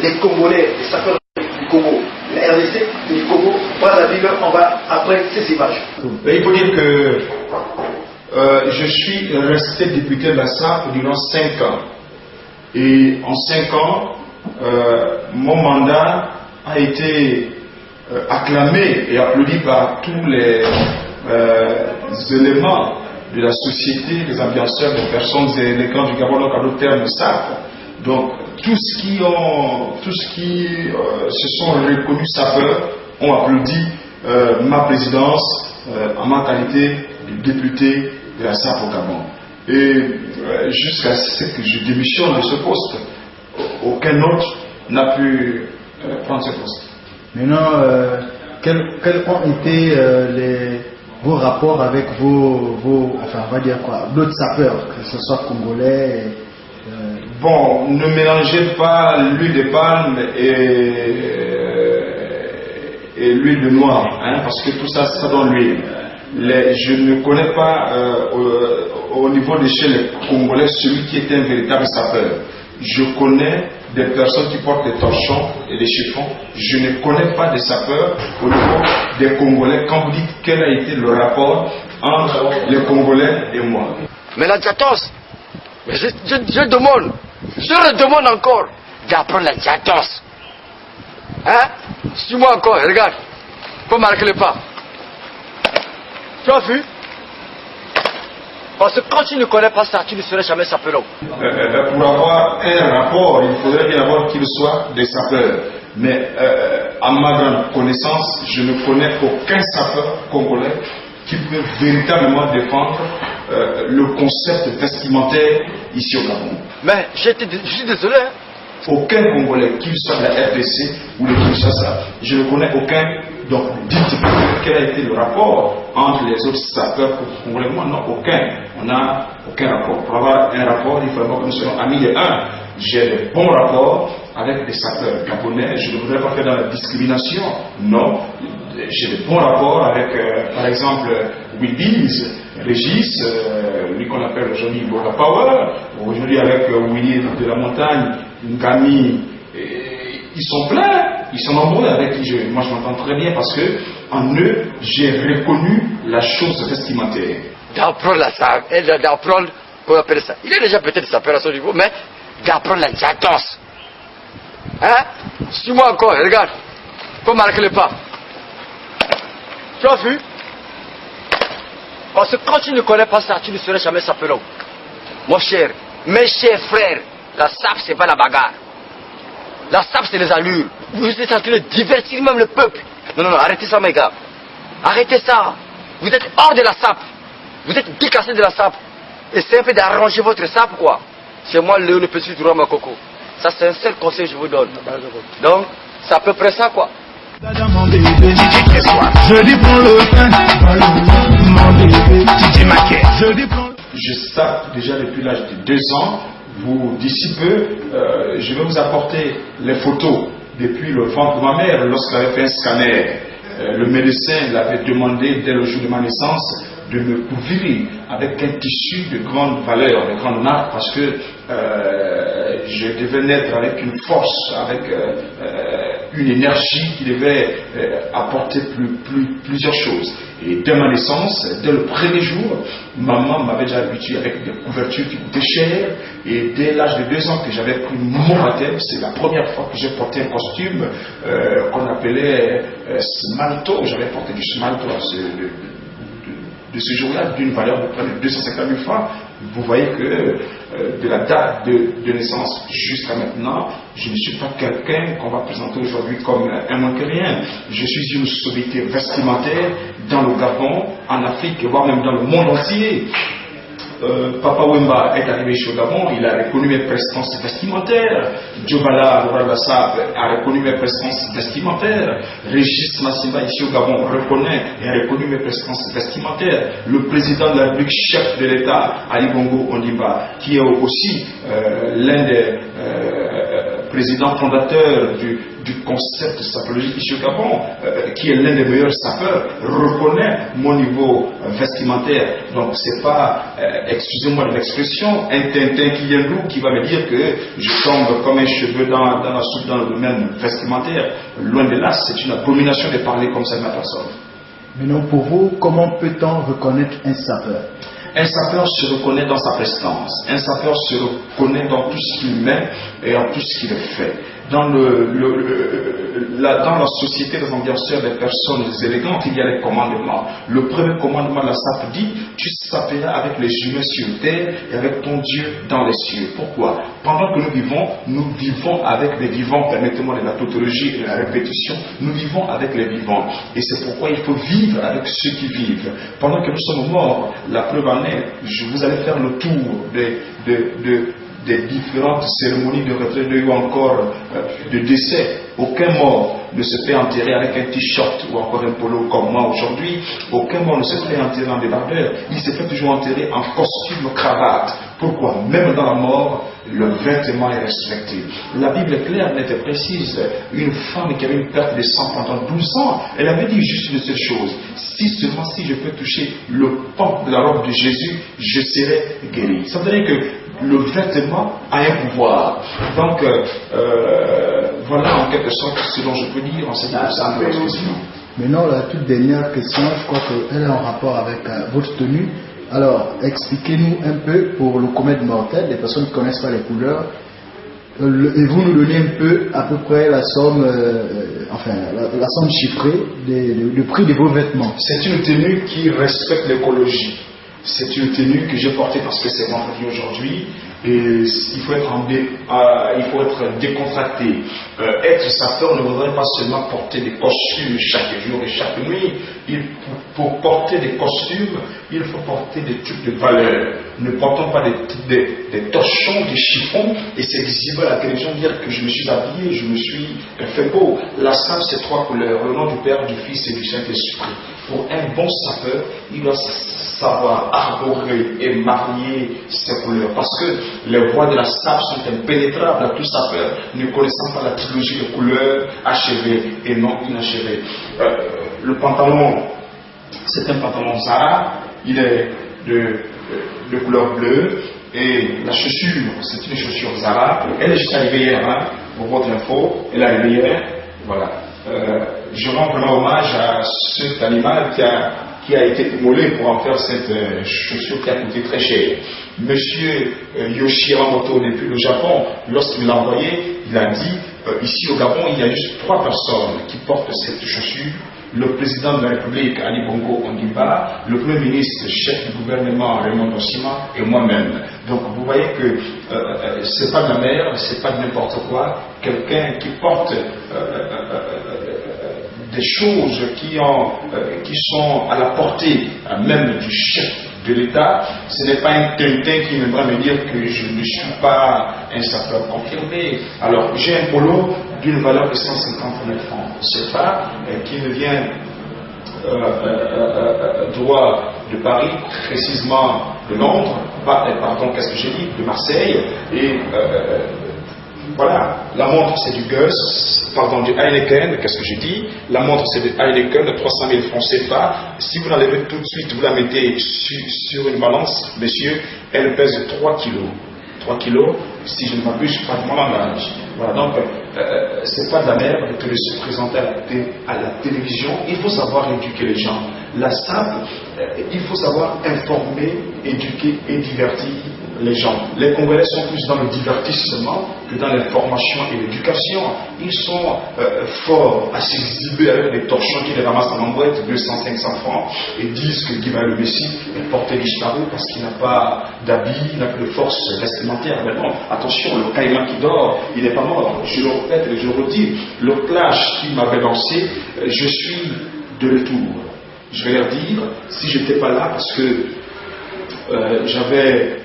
les Congolais, les sapeurs du Congo, la RDC et du Congo? Brazzaville, on va après ces images. Il faut dire que je suis resté député de la SAP durant 5 ans. Et en 5 ans, mon mandat a été acclamé et applaudi par tous les éléments de la société, les ambianceurs, les personnes élégantes du Gabon, donc à d'autres termes, SAP. Donc, tous qui se sont reconnus sapeurs ont applaudi ma présidence en ma qualité de député de la SAP au Gabon. Et jusqu'à ce que je démissionne de ce poste, aucun autre n'a pu prendre ce poste. Maintenant, quels ont été vos rapports avec enfin on va dire quoi, d'autres sapeurs, que ce soit congolais Bon, ne mélangez pas l'huile de palme et l'huile de noix, hein, parce que tout ça, ça donne l'huile. Je ne connais pas au niveau de chez les Congolais celui qui est un véritable sapeur. Je connais des personnes qui portent des torchons et des chiffons. Je ne connais pas des sapeurs au niveau des Congolais. Quand vous dites quel a été le rapport entre les Congolais et moi. Mais la diatos, je le demande encore d'apprendre la diatos. Hein? Suis-moi encore, regarde. Faut marquer le pas. Tu as vu? Parce que quand tu ne connais pas ça, tu ne serais jamais sapeur. Pour avoir un rapport, il faudrait bien avoir qu'il soit des sapeurs. Mais à ma grande connaissance, je ne connais aucun sapeur congolais qui peut véritablement défendre le concept vestimentaire ici au Gabon. Mais je suis désolé. Hein? Aucun Congolais, qu'il soit de la RDC ou de Kinshasa, je ne connais aucun. Donc, dites-moi quel a été le rapport entre les autres sapeurs congolais. Moi, non, aucun. On n'a aucun rapport. Pour avoir un rapport, il faut que nous soyons amis de un. J'ai de bons rapports avec des sapeurs gabonais. Je ne voudrais pas faire dans la discrimination. Non. J'ai de bons rapports avec, par exemple, Willis, Régis, lui qu'on appelle aujourd'hui Boga Power. Aujourd'hui, avec Willy de la Montagne, Ngami. Ils sont pleins, ils sont nombreux avec qui moi je m'entends très bien parce que en eux j'ai reconnu la chose vestimentaire. D'apprendre comment on appelle ça. Il est déjà peut-être sapeur à son niveau, mais d'apprendre la diatos. Hein? Suis-moi encore, regarde. Faut marquer le pas. Tu as vu? Parce que quand tu ne connais pas ça, tu ne serais jamais sapeur. Mon cher, mes chers frères, la SAP, c'est pas la bagarre. La SAP, c'est les allures. Vous êtes en train de divertir même le peuple. Non, non, non, arrêtez ça, mes gars. Arrêtez ça. Vous êtes hors de la SAP. Vous êtes décassé de la SAP. Et c'est un peu d'arranger votre SAP, quoi. C'est moi le petit roi Makoko. Ça, c'est un seul conseil que je vous donne. Donc, c'est à peu près ça, quoi. Je dis prends le pain, mon bébé, DJ Maquet. Je sape déjà depuis l'âge de 2 ans. D'ici peu, je vais vous apporter les photos depuis le ventre de ma mère lorsqu'elle avait fait un scanner. Le médecin l'avait demandé dès le jour de ma naissance de me couvrir avec un tissu de grande valeur, de grande marque, parce que je devais naître avec une force, avec une énergie qui devait apporter plusieurs choses. Et dès ma naissance, dès le premier jour, maman m'avait déjà habitué avec des couvertures qui coûtaient cher. Et dès l'âge de 2 ans que j'avais pris mon baptême, c'est la première fois que j'ai porté un costume qu'on appelait smalto. J'avais porté du smalto de ce jour-là, d'une valeur de près de 250 000 francs. Vous voyez que de la date de naissance jusqu'à maintenant, je ne suis pas quelqu'un qu'on va présenter aujourd'hui comme un manque rien. Je suis une sommité vestimentaire dans le Gabon, en Afrique, voire même dans le monde entier. Papa Wemba est arrivé chez le Gabon, il a reconnu mes prestances vestimentaires. Djobala, le roi de la SAP, a reconnu mes prestances vestimentaires. Régis Massimba, ici au Gabon, reconnaît et a reconnu mes prestances vestimentaires. Le président de la République, chef de l'État, Ali Bongo Ondimba, qui est aussi l'un des présidents fondateurs du concept de sapologie ici au Gabon, qui est l'un des meilleurs sapeurs, reconnaît mon niveau vestimentaire. Donc c'est pas, excusez-moi de l'expression, un Tintin qui vient d'où qui va me dire que je tombe comme un cheveu dans la soupe dans le domaine vestimentaire. Loin de là, c'est une abomination de parler comme ça de ma personne. Maintenant, pour vous, comment peut-on reconnaître un sapeur? Un sapeur se reconnaît dans sa prestance. Un sapeur se reconnaît dans tout ce qu'il met et en tout ce qu'il fait. Dans la société des ambianceurs, des personnes élégantes, il y a les commandements. Le premier commandement de la SAP dit: tu saperas avec les humains sur terre et avec ton Dieu dans les cieux. Pourquoi? Pendant que nous vivons avec les vivants. Permettez-moi de la tautologie et de la répétition. Nous vivons avec les vivants. Et c'est pourquoi il faut vivre avec ceux qui vivent. Pendant que nous sommes morts, la preuve en est, vous allez faire le tour des différentes cérémonies de retraite ou encore de décès. Aucun mort ne se fait enterrer avec un t-shirt ou encore un polo comme moi aujourd'hui. Aucun mort ne se fait enterrer en débardeur. Il se fait toujours enterrer en costume cravate. Pourquoi? Même dans la mort, le vêtement est respecté. La Bible est claire, nette et précise. Une femme qui avait une perte de sang pendant 12 ans, elle avait dit juste une seule chose: si je peux toucher le pan de la robe de Jésus, je serai guéri. Ça veut dire que le vêtement a un pouvoir. Donc, voilà en quelque sorte ce dont je peux dire en cette question. Maintenant, la toute dernière question, je crois qu'elle est en rapport avec votre tenue. Alors, expliquez-nous un peu pour le comète mortel, les personnes qui ne connaissent pas les couleurs, et vous nous donnez un peu, à peu près, la somme, la somme chiffrée du prix de vos vêtements. C'est une tenue qui respecte l'écologie. C'est une tenue que j'ai portée parce que c'est vendredi aujourd'hui. Et il faut être décontracté. Être sapeur ne voudrait pas seulement porter des costumes chaque jour et chaque nuit. Pour porter des costumes, il faut porter des trucs de valeur. Ne portons pas des torchons, des chiffons, et c'est visible à la télévision dire que je me suis habillé, je me suis fait beau. La salle, c'est 3 couleurs: le nom du Père, du Fils et du Saint-Esprit. Pour un bon sapeur, il doit savoir arborer et marier ces couleurs, parce que les voies de la SAP sont impénétrables à tout sapeur, ne connaissant pas la trilogie de couleurs achevées et non inachevées. Le pantalon, c'est un pantalon Zara, il est de couleur bleue, et la chaussure, c'est une chaussure Zara. Elle est juste arrivée hier, pour votre info, elle est arrivée hier, voilà. Je rends vraiment hommage à cet animal qui a été immolé pour en faire cette chaussure qui a coûté très cher. Monsieur Yoshiramoto, depuis le Japon, lorsqu'il l'a envoyé, il a dit: ici au Gabon, il y a juste 3 personnes qui portent cette chaussure. Le président de la République, Ali Bongo Ondimba, le Premier ministre, chef du gouvernement, Raymond Ossima, et moi-même. Donc vous voyez que c'est pas de la merde, c'est pas de n'importe quoi. Quelqu'un qui porte des choses qui sont à la portée même du chef de l'État, ce n'est pas un tintin qui viendra me dire que je ne suis pas un sapeur confirmé. Alors j'ai un polo d'une valeur de 150 000 francs CFA qui me vient droit de Paris, précisément de Londres, pardon, qu'est-ce que j'ai dit, de Marseille, et voilà, la montre c'est du Gus, pardon, du Heineken, qu'est-ce que j'ai dit, la montre c'est du Heineken de 300 000 francs CFA, si vous l'enlevez tout de suite, vous la mettez sur une balance, messieurs, elle pèse 3 kilos. 3 kilos, si je ne m'abuse, pas de mon langage. Voilà, donc, c'est pas de la merde que de se présenter à la télévision. Il faut savoir éduquer les gens. La SAP, il faut savoir informer, éduquer et divertir les gens. Les Congolais sont plus dans le divertissement que dans l'information et l'éducation. Ils sont forts à s'exhiber avec des torchons qui les ramassent en boîte, 200-500 francs, et disent que Guy le Messie est porté disparu parce qu'il n'a pas d'habit, il n'a pas de force vestimentaire. Mais non, attention, le caïman qui dort, il n'est pas mort. Je le répète et je le redis, le clash qui m'avait lancé, je suis de retour. Je vais leur dire, si je n'étais pas là, parce que j'avais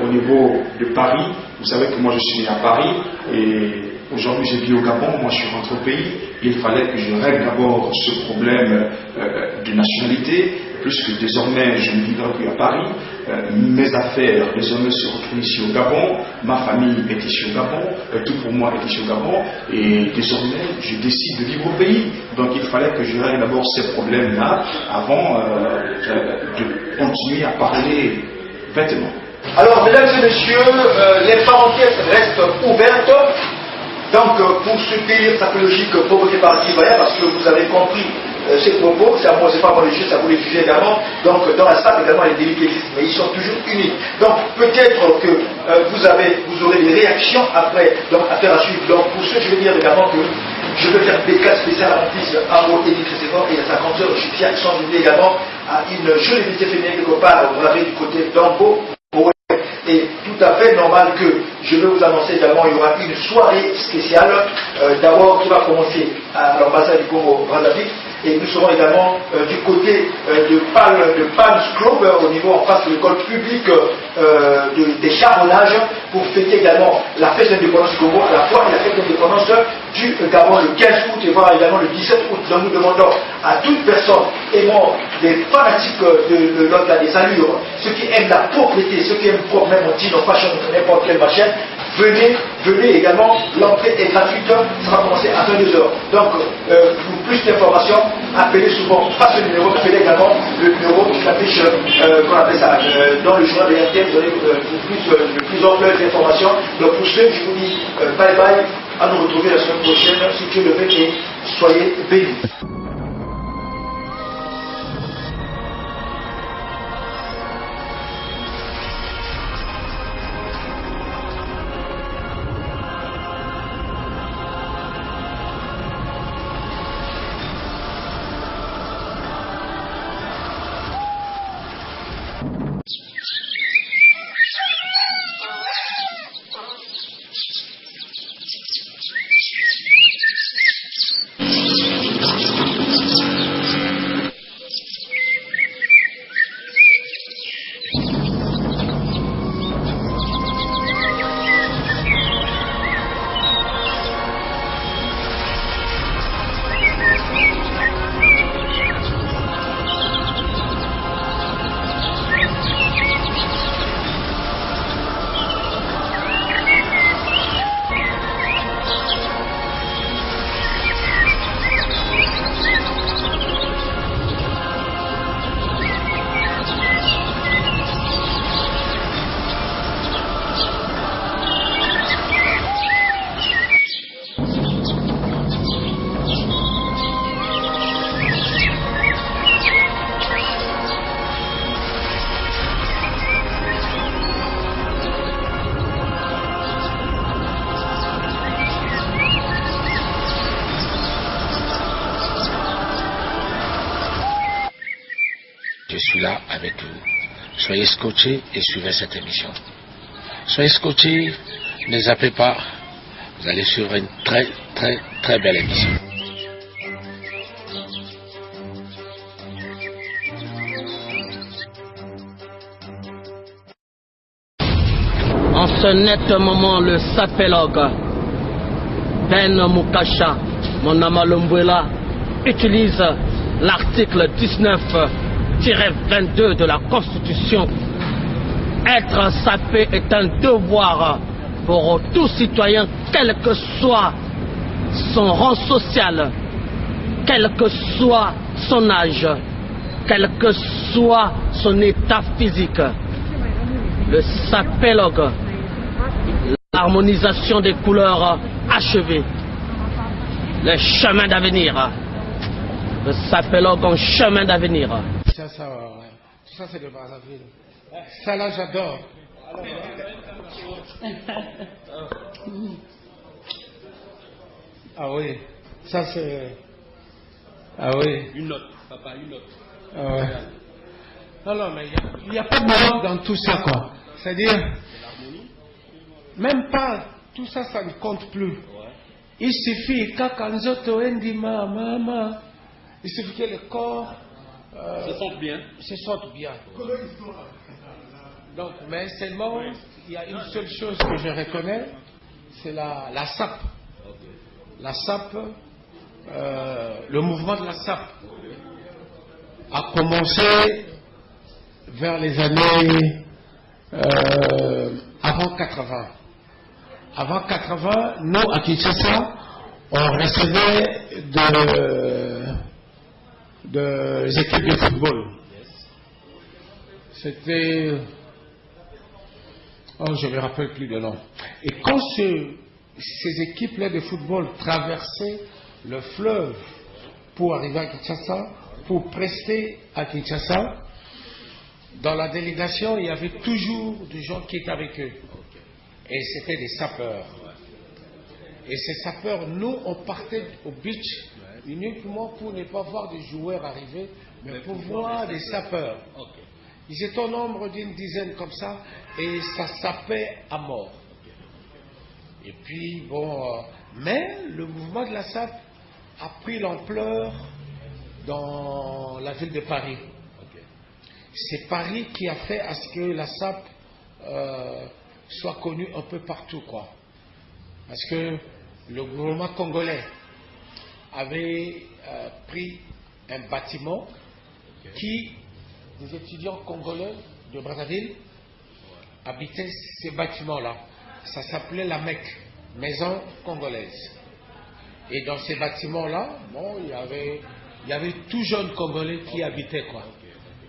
au niveau de Paris, vous savez que moi je suis né à Paris et aujourd'hui je vis au Gabon, moi je suis rentré au pays, il fallait que je règle d'abord ce problème de nationalité, puisque désormais je ne vivrai plus à Paris, mes affaires désormais se retrouvent ici au Gabon, ma famille est ici au Gabon, tout pour moi est ici au Gabon, et désormais je décide de vivre au pays. Donc il fallait que je règle d'abord ces problèmes-là avant de continuer à parler bêtement. Alors, mesdames et messieurs, les parenthèses restent ouvertes. Donc, pour soutenir sa logique provoquée par Divoyen, parce que vous avez compris ces propos, c'est pas moi le juge, ça vous les jugez également. Donc, dans la SAP également, les délits existent, mais ils sont toujours unis. Donc, peut-être que vous aurez des réactions après, donc affaire à suivre. Donc, pour ceux, je veux dire également que je veux faire des cas spéciaux à mon fils Amo Eddie Crécéfort et à sa grande sœur, je suis fier, ils sont venus également à une jeune unité féminine quelque part, vous l'avez du côté d'Ambo. Et tout à fait normal que je vais vous annoncer également il y aura une soirée spéciale d'abord qui va commencer à l'ambassade du Congo Brazzaville et nous serons également du côté de Palms Club au niveau en face de l'école publique des charbonnages pour fêter également la fête d'indépendance du Congo à la fois et la fête d'indépendance du Gabon le 15 août et voir également le 17 août. Donc nous demandons à toute personne aimant des fanatiques de l'ordre des allures, ceux qui aiment la propriété, ceux qui aiment propre, même on dit non pas sur n'importe quelle machine, venez également, l'entrée est gratuite, ça va commencer à 22h. Donc pour plus d'informations, appelez souvent, pas ce numéro, appelez également le numéro qui s'affiche, qu'on appelle ça, dans le journal de RTL, vous aurez de plus ample d'informations. Donc pour ceux, je vous dis bye bye, à nous retrouver la semaine prochaine, si Dieu le veut, et soyez bénis. avec vous. Soyez scotchés et suivez cette émission. Soyez scotchés, ne zappez pas, vous allez sur une très très très belle émission. En ce net moment, le sapélogue Ben Mukasha, mon Amalombuela, utilise l'article 19-22 de la Constitution. Être sapé est un devoir pour tout citoyen, quel que soit son rang social, quel que soit son âge, quel que soit son état physique. Le sapélogue, l'harmonisation des couleurs achevée, le chemin d'avenir. Le sapélogue en chemin d'avenir. Ça, c'est de Brazzaville. Ça là, j'adore. Ah oui, ça c'est... Ah oui. Une note, papa, une note. Ah ouais. Non, mais il n'y a pas de malheur dans tout ça, quoi. C'est-à-dire, même pas, tout ça, ça ne compte plus. Il suffit, il suffit que le corps se sente bien. Donc, mais seulement, il y a une seule chose que je reconnais, c'est la SAP. La SAP, le mouvement de la SAP a commencé vers les années avant 80. Avant 80, nous, à Kinshasa, on recevait des équipes de football. C'était... Oh, je ne me rappelle plus de nom. Et quand ces équipes-là de football traversaient le fleuve pour arriver à Kinshasa, pour prester à Kinshasa, dans la délégation, il y avait toujours des gens qui étaient avec eux. Et c'était des sapeurs. Et ces sapeurs, nous, on partait au beach uniquement pour ne pas voir des joueurs arriver, mais pour voir des sapeurs. Ils étaient au nombre d'une dizaine comme ça, et ça sapait à mort. Et puis, bon, mais le mouvement de la SAP a pris l'ampleur dans la ville de Paris. C'est Paris qui a fait à ce que la SAP soit connue un peu partout, quoi. Parce que le gouvernement congolais avait pris un bâtiment qui, des étudiants congolais de Brazzaville habitaient ces bâtiments-là. Ça s'appelait la MEC, Maison Congolaise. Et dans ces bâtiments-là, bon, il y avait tout jeune Congolais qui habitait, quoi.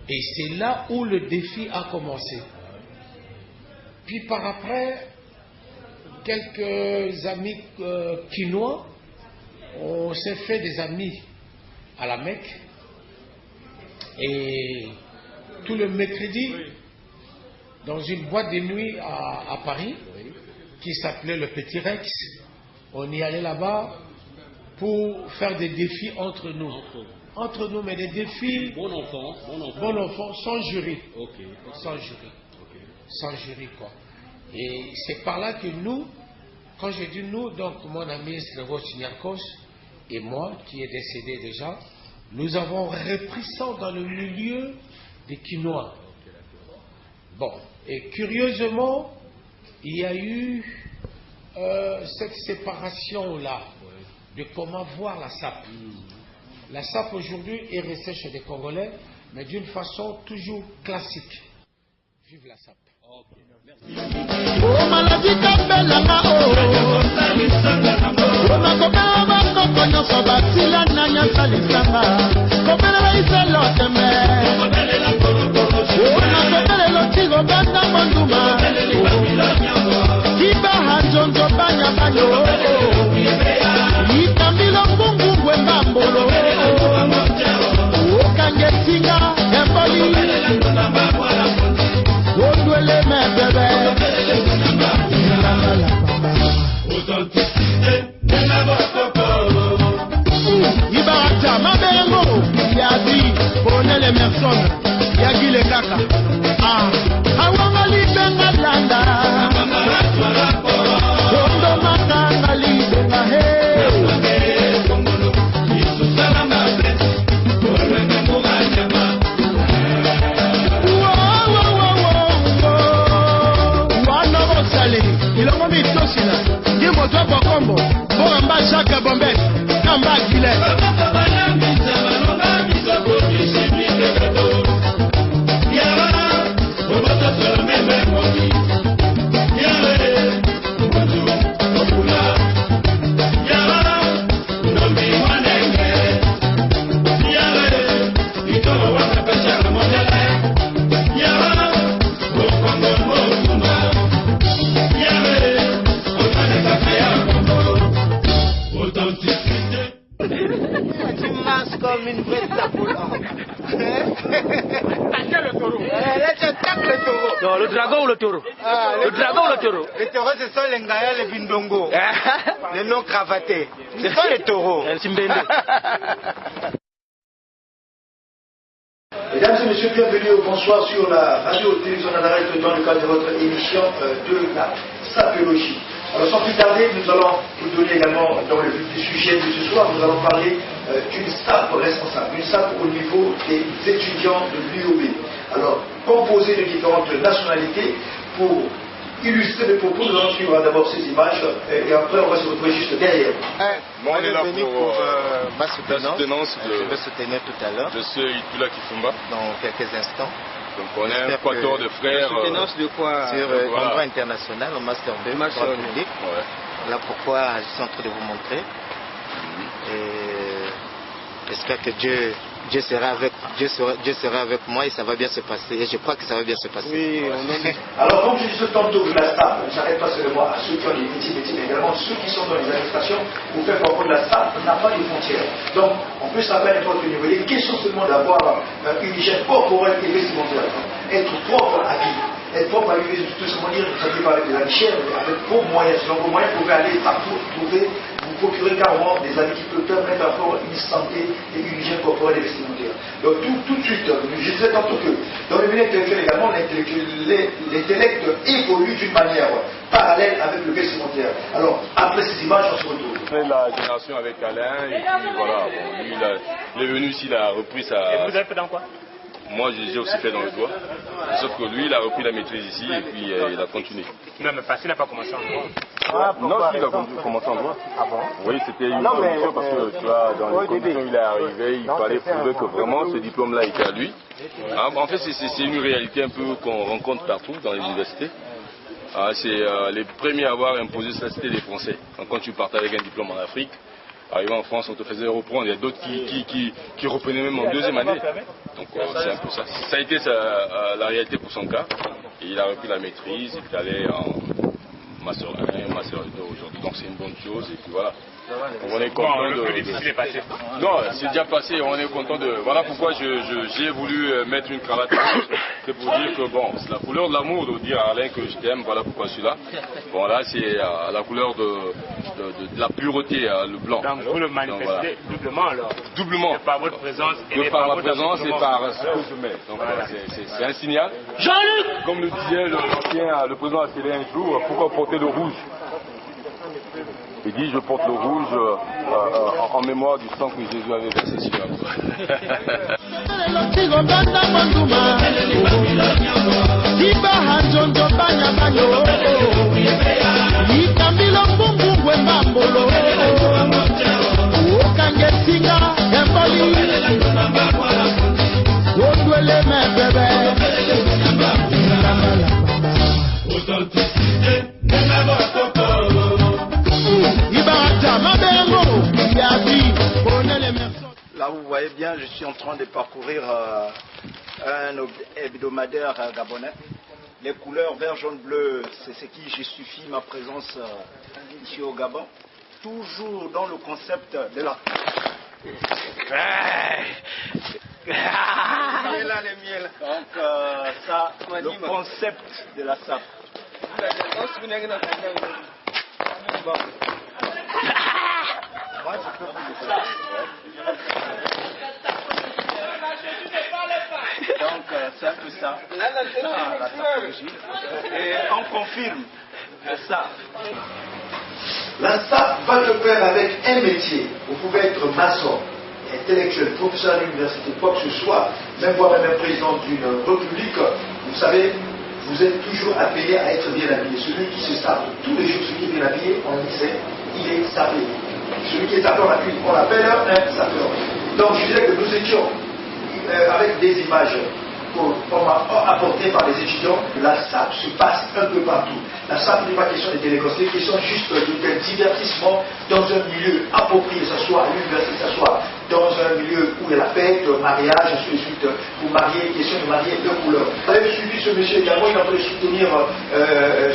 Et c'est là où le défi a commencé. Puis par après, quelques amis quinois, on s'est fait des amis à la Mecque. Et tout le mercredi, dans une boîte de nuit à Paris, qui s'appelait le Petit Rex, on y allait là-bas pour faire des défis entre nous. Entre nous, mais des défis... Bon enfant, sans jury. Sans jury. Sans jury, quoi. Et c'est par là que nous, quand je dis nous, donc mon ami Srevo Signarkos et moi, qui est décédé déjà, nous avons repris ça dans le milieu des Quinois. Bon, et curieusement, il y a eu cette séparation-là de comment voir la SAP. La SAP aujourd'hui est restée chez les Congolais, mais d'une façon toujours classique. Vive la SAP. awanga libenga landa ondo makanga libenga he wana bosali ilongo mitosina ndimozwa bokombo boramba Jacques Bombet kamba kile Comme une vraie tapoule. Attaquez le taureau. Attaque le taureau. Non, le dragon ou le taureau? Le dragon ou le taureau? Les taureaux, ce sont les Ngaya, les Bindongo. Les non cravatés. Ce sont les taureaux. Mesdames et messieurs, bienvenue au bonsoir sur la radio-télévision d'Anaret dans le cadre de votre émission de la sapéologie. Alors sans plus tarder, nous allons vous donner également, dans le vif du sujet de ce soir, nous allons parler d'une SAP responsable, une SAP au niveau des étudiants de l'UOB. Alors, composée de différentes nationalités, pour illustrer mes propos, nous allons suivre d'abord ces images et après on va se retrouver juste derrière. Moi, on est là pour ma soutenance. Je vais soutenir tout à l'heure. De ce Itula Kifumba. Dans quelques instants. Donc on est un quatuor de frères. Soutenance de quoi? Sur le droit international, au Master 2, droit public. Ouais. Voilà pourquoi je suis en train de vous montrer. Et j'espère que Dieu sera avec moi et ça va bien se passer. Et je crois que ça va bien se passer. Oui, Alors, comme je disais tantôt que la SAP ne s'arrête pas seulement à ceux qui ont des petits métiers, mais également ceux qui sont dans les administrations, pour faire comprendre que la SAP n'a pas de frontières. Donc, on peut s'appeler à n'importe quel niveau. Il est question seulement d'avoir une hygiène corporelle et vestimentaire. Être propre à qui? Être propre à lui, tout ce qu'on dit, ça peut parler de la chair, avec vos moyens. Selon vos moyens, vous pouvez aller partout trouver, vous procurer carrément des habits qui peuvent permettre d'avoir une santé et une hygiène corporelle et vestimentaire. Donc tout de suite, je disais tantôt que dans le milieu intellectuel également, l'intellect évolue d'une manière parallèle avec le vestimentaire. Alors, après ces images, on se retrouve. La génération avec Alain, et puis voilà, bon, lui il est venu ici, il a repris sa... Et vous avez fait dans quoi? Moi, j'ai aussi fait dans le doigt. Sauf que lui, il a repris la maîtrise ici et puis il a continué. Non, mais Facile n'a pas commencé en droit. Non, il a commencé en droit. Ah bon? Oui, c'était une condition parce que tu vois, dans les conditions où il est arrivé, il fallait prouver que vraiment ce diplôme-là était à lui. En fait, c'est une réalité un peu qu'on rencontre partout dans les universités. C'est les premiers à avoir imposé ça, c'était les Français. Donc, quand tu partais avec un diplôme en Afrique, arrivé en France, on te faisait reprendre. Il y a d'autres qui reprenaient même en deuxième année. Donc c'est un peu ça. Ça a été la réalité pour son cas. Et il a repris la maîtrise, il est allé en Master 1, Master 2 aujourd'hui. Donc c'est une bonne chose. Et puis voilà. On est content de... Non, c'est déjà passé. On est content de... Voilà pourquoi j'ai voulu mettre une cravate. C'est pour dire que bon, c'est la couleur de l'amour, de dire à Alain que je t'aime. Voilà pourquoi je suis là. Bon là, c'est la couleur de la pureté, le blanc. Donc vous le manifestez voilà. Doublement alors. Doublement. De par votre présence et par ma présence et par ce que je mets. Donc voilà. C'est un signal. Jean-Luc! Comme le disait le président Assélé un jour, pourquoi porter le rouge? Il dit, je porte le rouge en mémoire du sang que Jésus avait versé sur la croix. Là, vous voyez bien, je suis en train de parcourir un hebdomadaire gabonais. Les couleurs vert, jaune, bleu, c'est ce qui justifie ma présence ici au Gabon. Toujours dans le concept de la... Donc, ça, le concept de la SAP. Moi, je peux vous dire ça. Donc c'est un peu ça, la sapologie. Et on confirme ça. La SAP va le faire avec un métier. Vous pouvez être maçon, intellectuel, professeur à l'université, quoi que ce soit, même moi-même président d'une république, vous savez, vous êtes toujours appelé à être bien habillé. Celui qui se sape tous les jours, celui qui est bien habillé, on le sait, il est sapé. Celui qui est sapé, on l'appelle un sapeur. Donc je disais que nous étions avec des images apportées par les étudiants. La SAP se passe un peu partout. La SAP n'est pas question des téléconseillers, c'est question juste d'un divertissement dans un milieu approprié, que ce soit à l'université, que ce soit dans un milieu où il y a la fête, mariage, ainsi de suite, pour marier, question de marier de couleur. Vous avez suivi ce monsieur également, il est en train de soutenir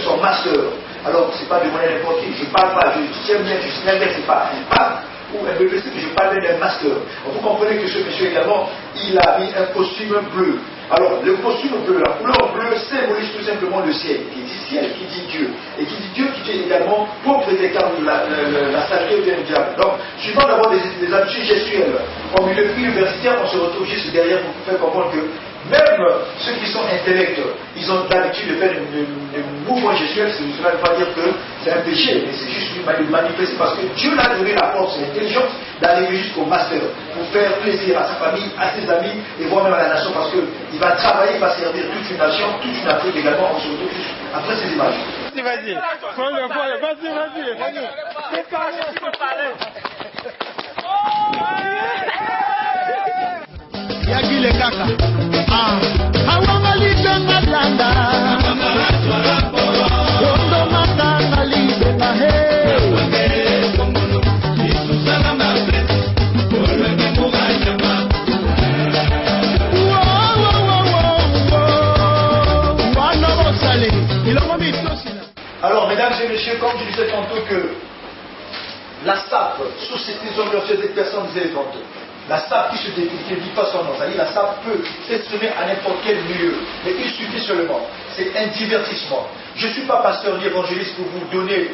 son master. Alors, c'est pas de demander n'importe qui, je parle pas, je tiens bien, je sais bien, c'est pas un pape ou un BPC que je parle d'un master. Vous comprenez que ce monsieur également, il a mis un costume bleu. Alors, le costume bleu, la couleur bleue symbolise tout simplement le ciel. Qui dit ciel, qui dit Dieu. Et qui dit Dieu, qui dit également propriété, car la saleté vient du diable. Donc, suivant d'avoir des habitudes gestuelles au milieu universitaire, on se retrouve juste derrière pour faire comprendre que même ceux qui sont intellects, ils ont l'habitude de faire des mouvements gestuels. Cela ne veut pas dire que c'est un péché, mais c'est juste une manifestation parce que Dieu l'a donné la force et l'intelligence d'arriver jusqu'au master pour faire plaisir à sa famille, à ses amis et voire même à la nation parce qu'il va travailler, il va servir toute une nation, toute une Afrique également. On se retrouve juste après ces images. Vas-y. Yagile kaka awangalibenga landa ondo makanga libenga he Alors, mesdames et messieurs, comme je disais tantôt que la SAP, Société Organisée des Personnes Élégantes, la SAP qui se définit, qui ne dit pas son nom, c'est-à-dire la SAP peut s'exprimer à n'importe quel milieu, mais il suffit seulement, c'est un divertissement. Je ne suis pas pasteur ni évangéliste pour vous donner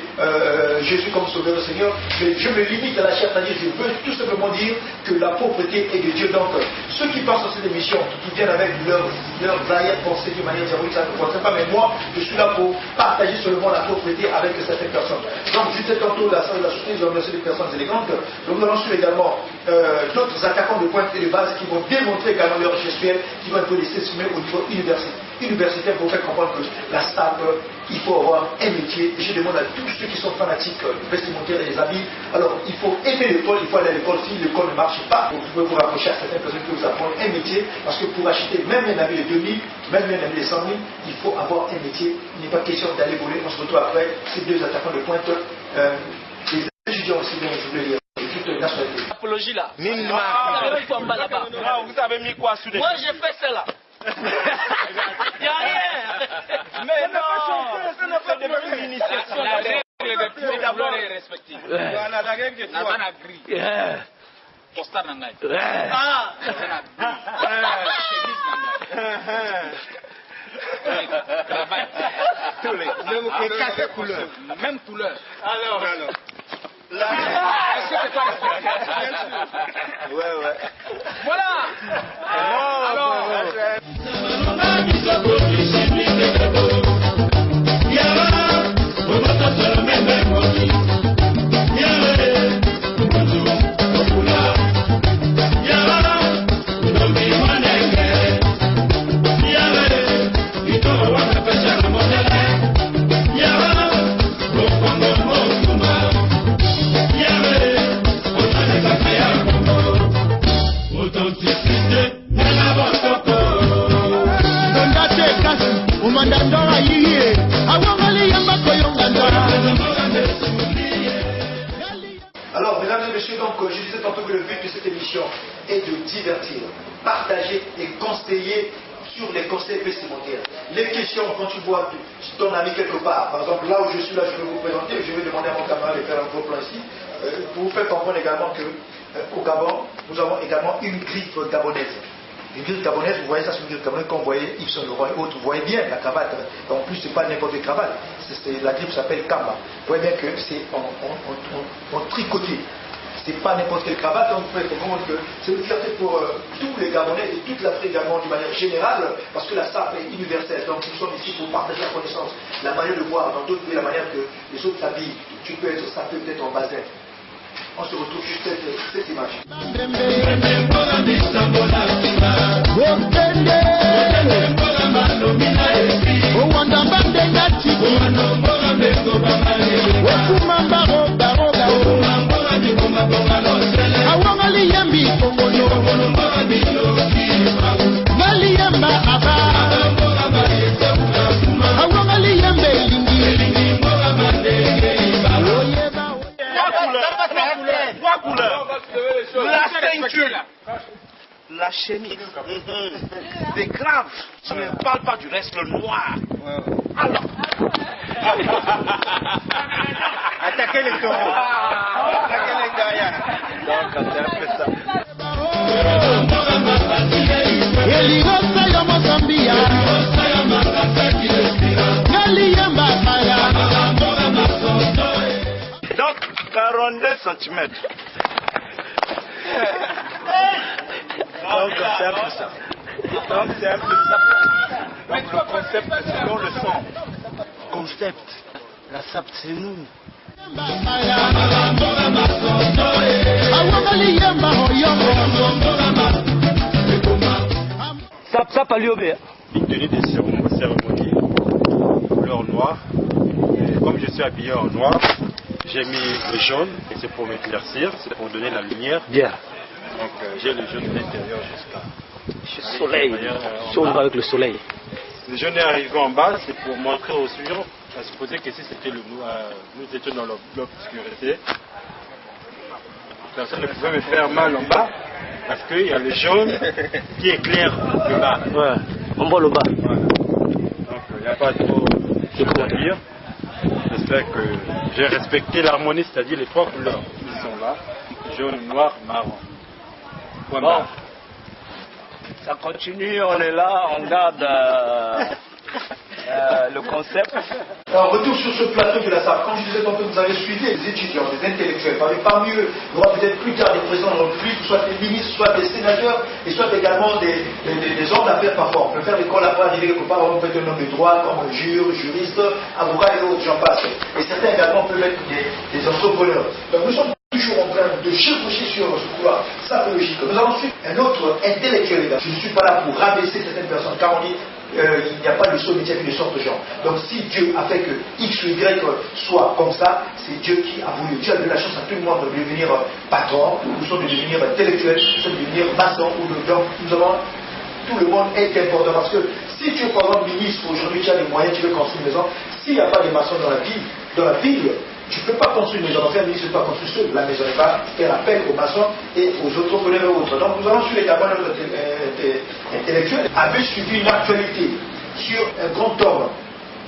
Jésus comme sauveur au Seigneur, mais je me limite à la chair, c'est-à-dire je veux tout simplement dire que la pauvreté est de Dieu. Donc, ceux qui pensent à cette émission, qui viennent avec leurs arrière-pensées d'une manière diabolique, ça ne me concerne pas, mais moi, je suis là pour partager seulement la pauvreté avec certaines personnes. Donc, je disais tantôt la société des organisations des personnes élégantes, donc nous allons suivre également d'autres attaquants de pointe et de base qui vont démontrer également leur gestuelle, qui vont être laissés s'exprimer au niveau universitaire pour faire comprendre que la SAP, il faut avoir un métier. Et je demande à tous ceux qui sont fanatiques vestimentaires et des habits, alors il faut aimer l'école, il faut aller à l'école. Si l'école ne marche pas, vous pouvez vous rapprocher à certaines personnes qui vous apprendre un métier, parce que pour acheter même un habit de 2000, même un habit de 100 000, il faut avoir un métier. Il n'est pas question d'aller voler. On se retrouve après ces deux attaquants de pointe, les étudiants aussi, bien je voulais dire. Apologie là. Vous avez mis quoi sous les... Moi j'ai fait cela. Il n'y a rien. Mais non, ce n'est pas de l'initiation. La règle de d'abord est respectée. Voilà, la règle de toi. Constat Nangaï. Ah. Tous les quatre couleurs. Même couleur. Alors. Est-ce que c'est pas respecté? Ouais. Voilà. Alors. Alors, mesdames et messieurs, donc, je disais tantôt que le but de cette émission est de divertir, partager et conseiller sur les conseils vestimentaires. Les questions, quand tu vois ton ami quelque part, par exemple, là où je suis, là, je vais vous présenter, je vais demander à mon camarade de faire un gros plan ici, pour vous faire comprendre également qu'au Gabon, nous avons également une griffe gabonaise. Une griffe gabonaise, vous voyez ça, c'est une griffe gabonaise, quand vous voyez Yves Saint Laurent et autres, vous voyez bien la cravate. En plus, c'est pas n'importe quelle cravate. La griffe s'appelle Kamba. Vous voyez bien que c'est en tricoté. C'est pas n'importe quelle cravate, donc vous pouvez comprendre que c'est une fierté pour tous les Gabonais et toute l'Afrique également d'une manière générale, parce que la SAP est universelle. Donc nous sommes ici pour partager la connaissance, la manière de voir dans d'autres pays, la manière que les autres s'habillent. Tu peux être sapé peut-être en bazin. On se retrouve juste cette image. La ceinture, la chemise, des graves, ça ne parle pas du reste, le noir. Alors, attaquez les taureaux, attaquez les gaillards. Donc, c'est un peu ça. Donc, 42 cm. Donc c'est un peu ça. Donc le concept, c'est selon le son. Concept, la SAP c'est nous. SAP à l'IOB. Une tenue de cérémonie, couleur noire. Et comme je suis habillé en noir, j'ai mis le jaune, et c'est pour m'éclaircir, c'est pour donner la lumière. Bien. Donc j'ai le jaune de l'intérieur jusqu'à... Le soleil, si on va avec le soleil. Le jaune est arrivé en bas, c'est pour montrer aux suivants, à supposer que si c'était le nous étions dans l'obscurité, personne ne pouvait me faire mal en bas, parce qu'il y a le jaune qui éclaire le bas. Ouais, on voit le bas. Ouais. Donc il n'y a pas trop de dire. J'espère que j'ai respecté l'harmonie, c'est-à-dire les trois couleurs qui sont là, jaune, noir, marron. Bon, ça continue, on est là, on garde le concept. Alors, retour sur ce plateau de la SAP. Quand je disais tantôt, vous avez suivi des étudiants, des intellectuels. Parmi eux, il y aura peut-être plus tard des présidents de la République, soit des ministres, soit des sénateurs, et soit également des hommes d'affaires parfois. On peut faire l'école après arriver quelque part, on peut être un homme de droit, comme juriste, avocat et autres, j'en passe. Et certains également peuvent être des entrepreneurs. Donc nous sommes toujours en train de chevaucher sur ce couloir sapologique. Nous avons ensuite un autre intellectuel. Je ne suis pas là pour rabaisser certaines personnes, car on dit il n'y a pas de saut métier de sorte de genre. Donc si Dieu a fait que X ou Y soit comme ça, c'est Dieu qui a voulu. Dieu a donné la chance à tout le monde de devenir patron, ou soit de devenir intellectuel, soit de devenir maçon, ou de donc nous avons tout le monde est important parce que si tu es par exemple ministre aujourd'hui, tu as des moyens, tu veux construire une maison, s'il n'y a pas de maçons dans la ville, tu ne peux pas construire une maison. Donc un ministre ne peut pas construire seul la maison, il va faire appel aux maçons et aux entrepreneurs et autres. Donc nous allons sur les camarades intellectuels avait suivi une actualité sur un grand homme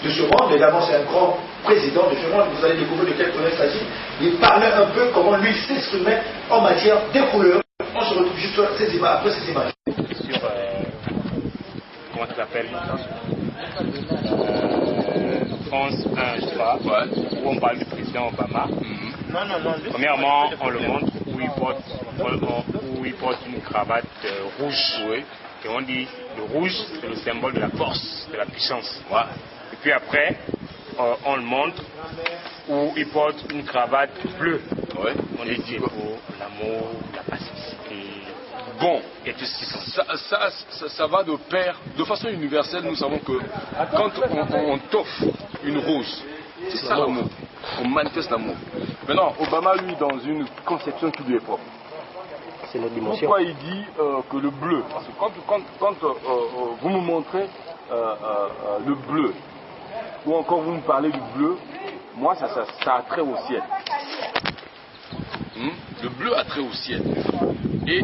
de ce monde. Également c'est un grand président de ce monde. Vous allez découvrir de quel projet il s'agit. Il parlait un peu comment lui s'exprimait en matière des couleurs. On se retrouve juste après ces images. Sur comment ça s'appelle France 1, je crois, où on parle du président Obama. Premièrement, on le montre où il porte une cravate rouge. Et on dit le rouge, c'est le symbole de la force, de la puissance. Et puis après, on le montre où il porte une cravate bleue. On dit c'est pour l'amour, la pacificité. Bon, et tout ce qui ça va de pair. De façon universelle, nous savons que quand on t'offre une rose, c'est ça l'amour. On manifeste l'amour. Maintenant, Obama, lui, dans une conception qui lui est propre. C'est notre dimension. Pourquoi il dit que le bleu? Parce que quand vous me montrez le bleu, ou encore vous me parlez du bleu, moi, ça a trait au ciel. Le bleu a trait au ciel. Et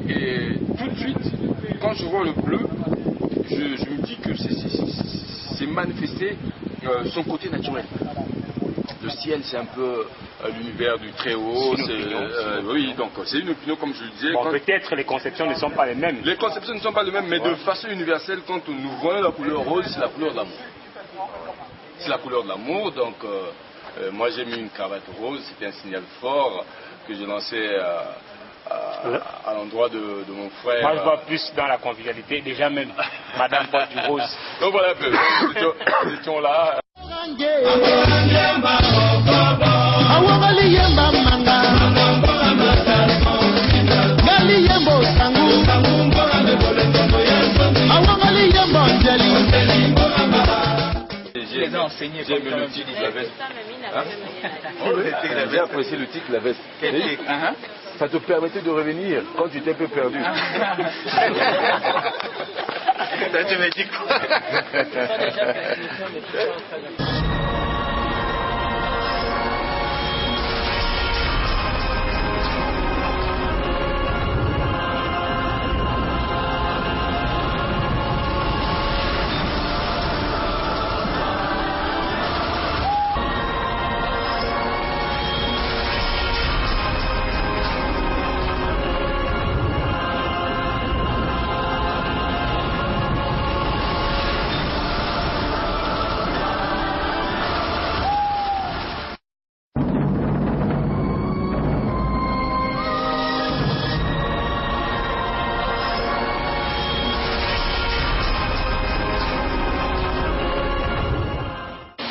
tout de suite, quand je vois le bleu, je me dis que c'est manifester son côté naturel. Le ciel, c'est un peu l'univers du très haut. Oui, donc c'est une opinion, comme je le disais. Bon, peut-être les conceptions ne sont pas les mêmes. Les conceptions ne sont pas les mêmes, mais de façon universelle, quand nous voyons la couleur rose, c'est la couleur de l'amour. C'est la couleur de l'amour, donc Moi j'ai mis une cravate rose, c'était un signal fort que j'ai lancé à l'endroit de mon frère. Moi je vois plus dans la convivialité, déjà même Madame porte du rose. Donc voilà un peu, nous étions là. J'ai aimé le titre de la veste. J'ai apprécié le titre de la veste. Ça te permettait de revenir quand tu étais un peu perdu. Tu me dis quoi?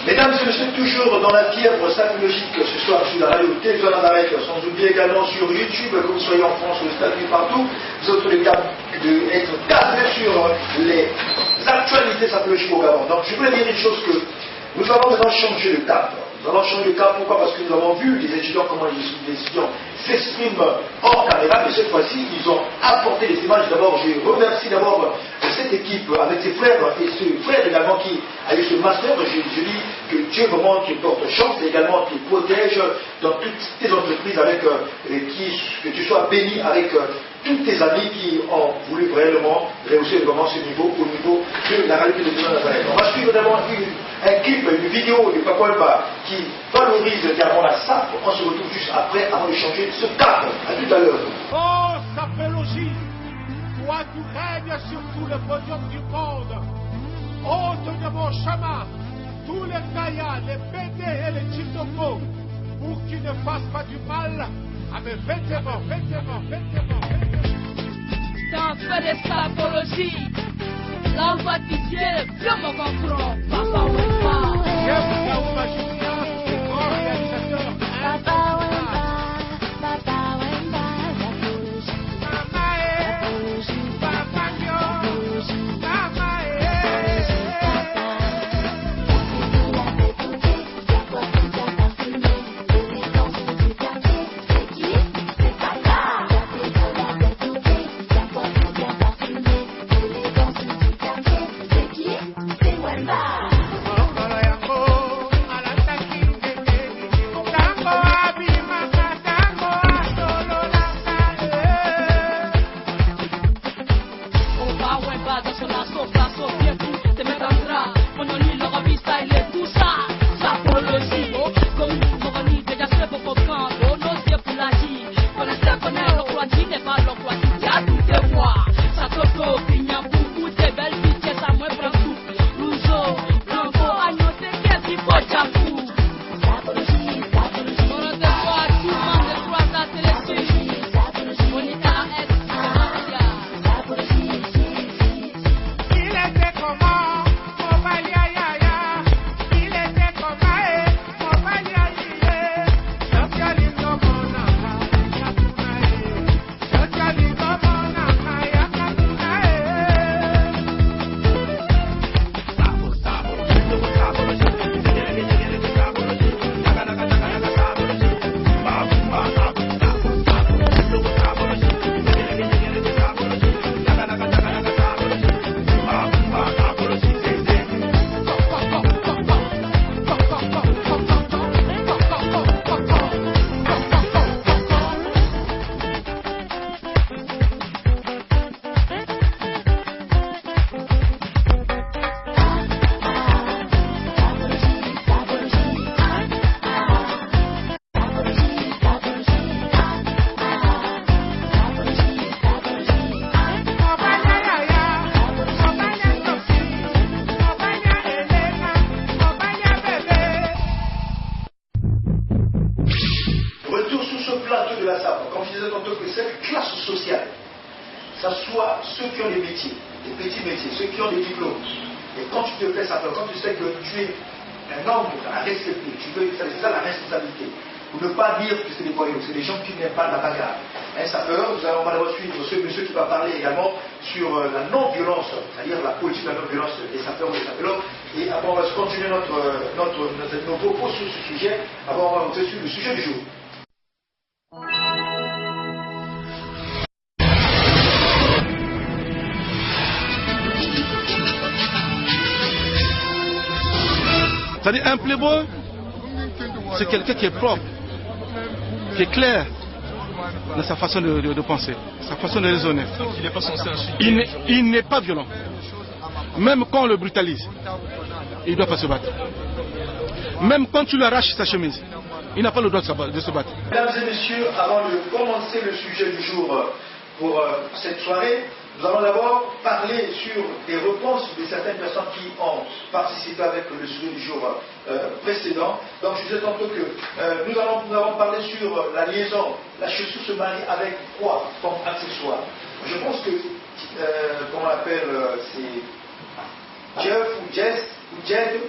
Mesdames et messieurs, toujours dans la fièvre sapologique ce soir sur la radio Télévision d'Amérique, sans oublier également sur YouTube, que vous soyez en France ou aux États-Unis, partout, vous êtes les cas d'être câblés sur les actualités sapologiques au Gabon. Donc je voulais dire une chose que nous avons maintenant changé de cap. Nous allons changer de cap, pourquoi? Parce que nous avons vu les étudiants, comment les étudiants s'expriment hors caméra, mais cette fois-ci, ils ont apporté des images. D'abord, je remercie d'abord cette équipe avec ses frères et ce frère également qui a eu ce master. Je dis que Dieu vraiment te porte chance et également te protège dans toutes tes entreprises avec que tu sois béni avec tous tes amis qui ont voulu réellement réussir vraiment ce niveau au niveau de la radio de Nazareth. On va suivre d'abord un clip, une vidéo de Papa Wemba qui valorise également la SAP. On se retrouve juste après avant de changer ce cap. À tout à l'heure. Oh, sapologie, toi tu règnes sur tout le podium du monde. Hôte de mon chemin, tous les Kaya, les BD et les Chitoko, pour qu'ils ne fassent pas du mal à mes vêtements. T'en fais des sapologies, l'envoi d'Dieu, vieux mon concurrent, Papa Wemba. fois ceux qui ont des métiers, des petits métiers, ceux qui ont des diplômes. Et quand tu te fais ça, quand tu sais que tu es un homme à respecter, c'est ça la responsabilité. Pour ne pas dire que c'est des voyous, c'est des gens qui n'aiment pas la bagarre. Un sapeur, nous allons malheureusement suivre ce monsieur qui va parler également sur la non-violence, c'est-à-dire la politique de la non-violence des sapeurs ou des sapeurs. Et avant, on va continuer nos propos sur ce sujet, avant on va monter sur le sujet du jour. C'est-à-dire un playboy, c'est quelqu'un qui est propre, qui est clair dans sa façon de penser, sa façon de raisonner. Il n'est pas censé insulter. Il n'est pas violent. Même quand on le brutalise, il ne doit pas se battre. Même quand tu lui arraches sa chemise, il n'a pas le droit de se battre. Mesdames et messieurs, avant de commencer le sujet du jour pour cette soirée, nous allons d'abord parler sur des réponses de certaines personnes qui ont participé avec le sujet du jour précédent. Donc je disais tantôt que nous avons parlé sur la liaison, la chaussure se marie avec quoi comme accessoire. Je pense que, comment on l'appelle, c'est Jeff ou Jess ou Jed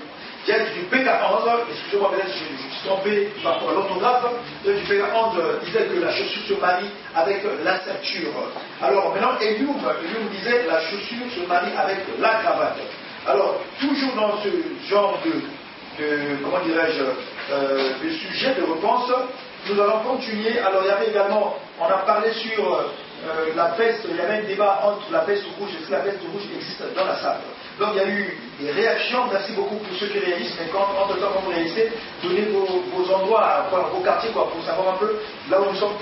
du PK11, excusez-moi peut-être je suis tombé par l'orthographe, du PK11 disait que la chaussure se marie avec la ceinture. Alors maintenant, Elium disait que la chaussure se marie avec la cravate. Alors, toujours dans ce genre de comment dirais-je, de sujet, de réponse, nous allons continuer. Alors, il y avait également, on a parlé sur la veste, il y avait un débat entre la veste rouge et si la veste rouge existe dans la salle. Donc il y a eu des réactions, merci beaucoup pour ceux qui réalisent, mais entre-temps quand vous réalisez, donnez vos endroits, vos quartiers, pour savoir un peu là où nous sommes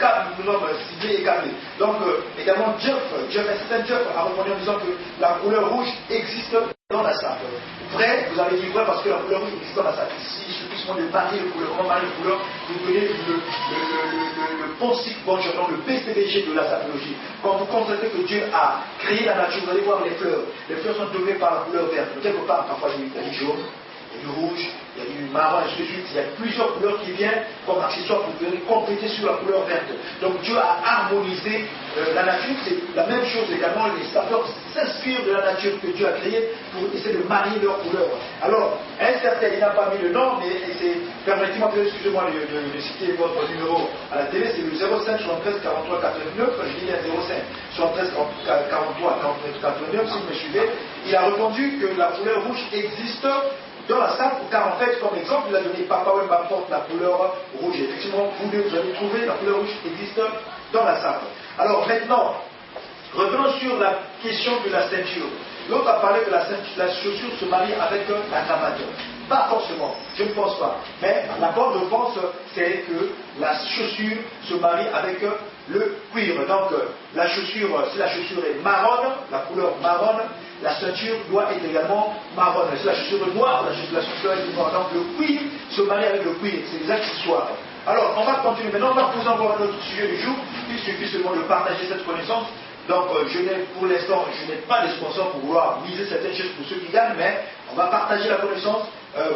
ciblés et câblés. Donc également un certain Jeff a répondu en disant que la couleur rouge existe dans la salle. Vrai, vous avez dit vrai parce que la couleur rouge existe dans la salle. Ici, il suffit de marier les couleurs, comment marier les couleurs, vous donnez le poncif, le PCBG de la sapologie. Quand vous constatez que Dieu a créé la nature, vous allez voir les fleurs. Les fleurs sont dominées par la couleur verte. Quelque part, parfois il y a du jaune, il y a du rouge, il y a du marron, et ainsi de suite. Il y a plusieurs couleurs qui viennent comme accessoires pour venir compléter sur la couleur verte. Donc Dieu a harmonisé la nature. C'est la même chose également. Les sapeurs s'inspirent de la nature que Dieu a créée pour essayer de marier leurs couleurs. Alors, un certain, il n'a pas mis le nom, mais permettez-moi, excusez-moi de citer votre numéro à la télé, c'est le 05 73 43 89. Je dis bien 05 73 43 89, si vous me suivez. Il a répondu que la couleur rouge existe dans la salle, car en fait, comme exemple, il a donné Papa Wemba porte la couleur rouge. Effectivement, vous deux, vous allez trouver la couleur rouge existe dans la salle. Alors maintenant, revenons sur la question de la ceinture. L'autre a parlé que la chaussure se marie avec la cravate. Pas forcément, je ne pense pas. Mais la bonne réponse, c'est que la chaussure se marie avec le cuir. Donc, la chaussure, si la chaussure est marronne, la couleur marronne, la ceinture doit être également marronne. Si la chaussure est noire, la chaussure est noire. Donc, le cuir se marie avec le cuir. C'est des accessoires. Alors, on va continuer. Maintenant, on va vous envoyer notre sujet du jour. Il suffit seulement de partager cette connaissance. Donc, pour l'instant, je n'ai pas de sponsor pour vouloir miser certaines choses pour ceux qui gagnent, mais on va partager la connaissance.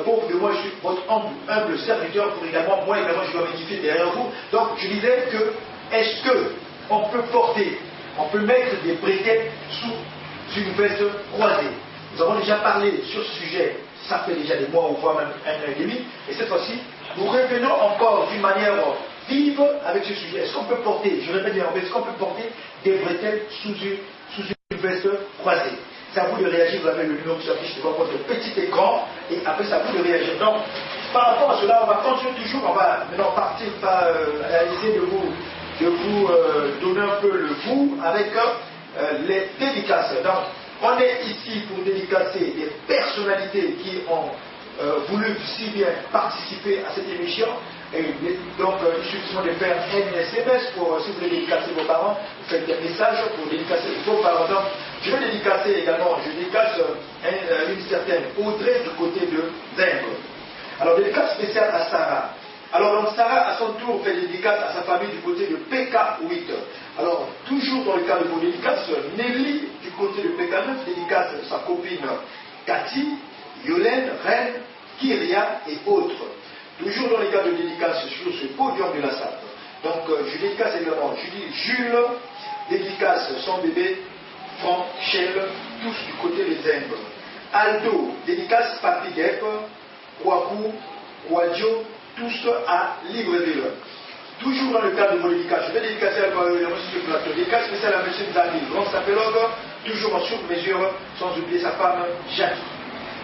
Pour que moi, je suis votre humble serviteur, pour également, moi également, je dois m'édifier derrière vous. Donc, je disais que, est-ce qu'on peut mettre des bretelles sous une veste croisée? Nous avons déjà parlé sur ce sujet, ça fait déjà des mois, voire même un an et demi, et cette fois-ci, nous revenons encore d'une manière vive avec ce sujet. Est-ce qu'on peut porter, je répète bien, est-ce qu'on peut porter des bretelles sous une veste croisée? C'est à vous de réagir, vous avez le numéro qui s'affiche devant votre petit écran, et après c'est à vous de réagir. Donc, par rapport à cela, on va continuer toujours, on va maintenant partir par essayer de vous donner un peu le goût avec les dédicaces. Donc, on est ici pour dédicacer des personnalités qui ont voulu si bien participer à cette émission. Et donc, il suffit de faire un SMS pour, si vous voulez dédicacer vos parents, vous faites des messages pour dédicacer vos parents. Donc, je vais dédicacer également, je dédicace une certaine Audrey du côté de Zingre. Alors, dédicace spéciale à Sarah. Alors, donc, Sarah, à son tour, fait dédicace à sa famille du côté de PK8. Alors, toujours dans le cadre de vos dédicaces, Nelly du côté de PK9 dédicace sa copine Cathy, Yolène, Reine, Kyria et autres. Toujours dans les cas de dédicace sur ce podium de la salle. Donc, je dédicace également Julie, Jules, dédicace son bébé Franck, Shell, tous du côté des Indes. Aldo, dédicace Papi Dep, Kwaku, Kwadjo, tous à Libreville. Toujours dans le cadre de vos dédicaces, je vais dédicacer à M. Plateau. Dédicace spéciale à M. Zami, grand sapélogue, toujours en souple-mesure, sans oublier sa femme Jackie.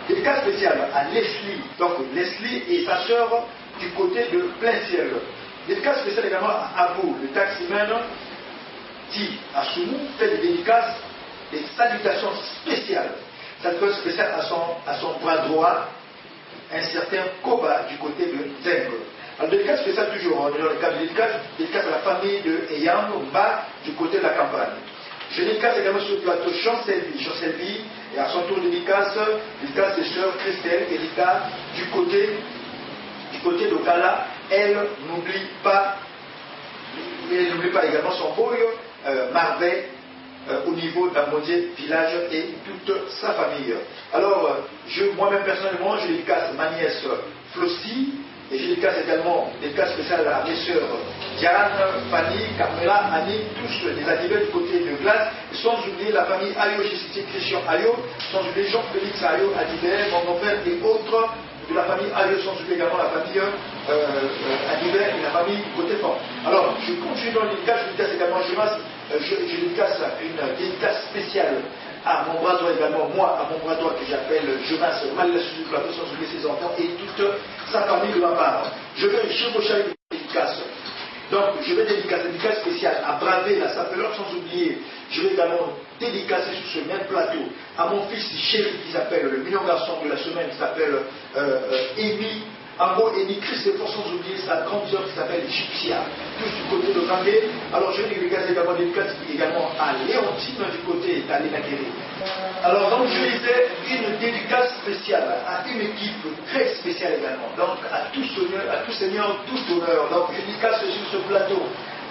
Dédicace spéciale à Leslie, donc Leslie et sa sœur du côté de Plein Ciel. Dédicace spéciale également à Abou, le taximan, dit à Soumou, fait des dédicaces, des salutations spéciales. Salutations spéciales à son bras droit, un certain Koba du côté de Zeng. Alors, dédicace spéciale toujours, dans le cadre de dédicace à la famille de Eyang, Ba, du côté de la campagne. Je dédicace également sur le plateau Chancelvi, et à son tour dédicace des sœurs Christelle et Rita du côté d'Okala. Elle n'oublie pas également son boy Marveille au niveau d'Amodier village et toute sa famille. Alors, moi-même personnellement, je dédicace ma nièce Flossie, et je dédicace également des cas spéciaux à mes sœurs Diane, Fanny, Carmela, Annie, tous les animés du côté de Glace, sans oublier la famille Ayo, j'ai cité Christian Ayo, sans oublier Jean-Félix Ayo, Adibert, mon grand-père et autres de la famille Ayo, sans oublier également la famille Adibert et la famille Côté-Fort. Alors, je continue dans les dédicaces, je dédicace également je dédicace une dédicace spéciale à mon bras droit également, moi, à mon bras droit que j'appelle Jonas Malles sur le plateau, sans oublier ses enfants et toute sa famille de ma part. Je vais chevaucher avec des dédicaces. Donc, je vais dédicacer une dédicace spéciale à Bravé, la sapeleur, sans oublier, je vais également dédicacer sur ce même plateau à mon fils chéri qui s'appelle le million garçon de la semaine, qui s'appelle Amy. Ambo et Christophe, sans oublier sa grande sœur qui s'appelle Gypsia, tous du côté de Rangé. Alors je vais dédicacer également à Léontine du côté d'Alénaguéré. Alors donc je disais une dédicace spéciale à une équipe très spéciale également. Donc à tout seigneur, tout honneur. Donc je dédicace sur ce plateau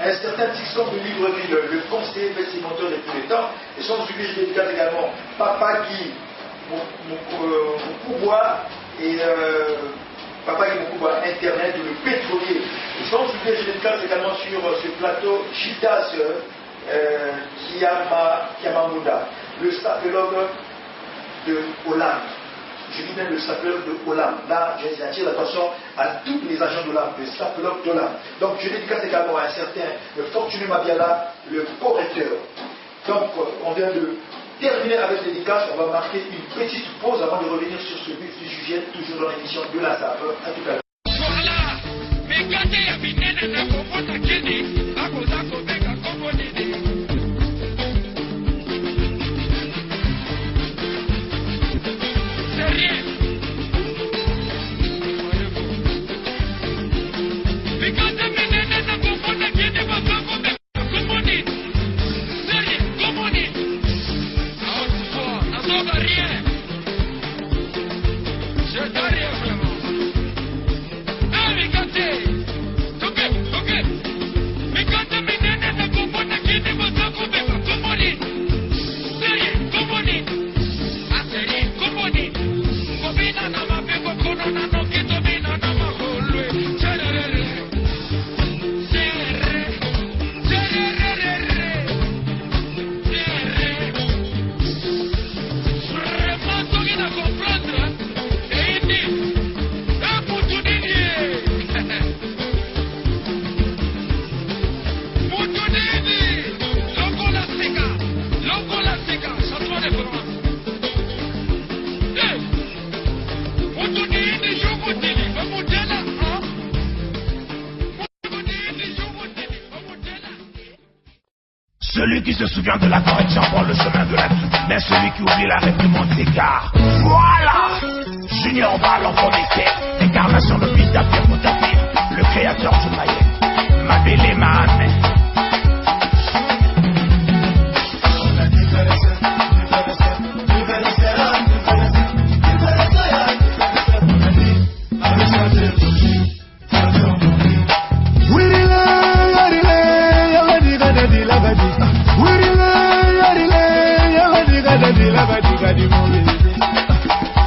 un certain Tixon de Libreville, le conseiller vestimenteur de tous les temps. Et sans oublier je dédicace également Papa Guy, mon pouvoir et Papa qui beaucoup à Internet, le pétrolier. Et sans oublier, je dédicace également sur ce plateau Chitas Kiamamuda, le sapélogue de Hollande. Je dis même le sapélogue de Hollande. Là, j'attire l'attention à tous les agents de l'âme, le sapélogue de l'âme. Donc, je dédicace également à un certain Fortuné Mabiala, le correcteur. Donc, on vient de terminer avec les dédicaces, on va marquer une petite pause avant de revenir sur ce but du sujet, toujours dans l'émission de la SAP. À tout à l'heure. Celui qui se souvient de la correction prend le chemin de la vie, mais celui qui oublie la réprimande s'égare. Voilà! Junior Val, l'enfant des terres, incarnation de Pita Pierre Moutafir, le créateur du Mayenne, Mabélé Mahane.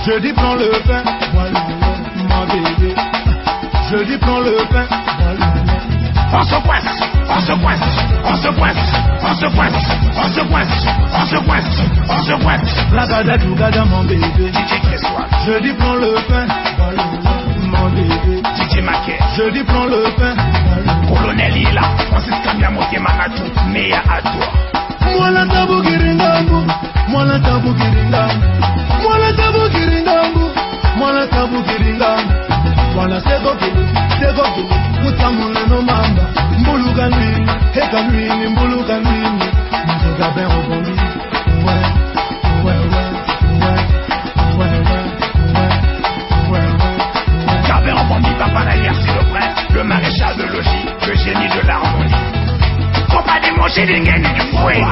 Je dis prends le pain, mon bébé. Je dis prends le pain, Passe au poing, passe se coince, on se coince, on se coince, on se coince, on se coince, on se coince. La gadette ou gada mon bébé. Je dis prends le pain, mon bébé. DJ Maquet. Je dis prends le pain. Colonel Ila, Francis Kamiamote Manatou, Meya à toi. Moi la tabou giringambu, moi la tabou giringambu, moi la tabou giringambu, moi la tabou giringambu. Voilà c'est gogo, mutamuna no mamba, mbuluga nini, heka nini, mbuluga nini, mzoga ben obondi, Gabin rebondi, papa d'ailleurs c'est le prince, le maréchal de logis, le génie de l'harmonie. Faut pas démanger des gaines du fouet.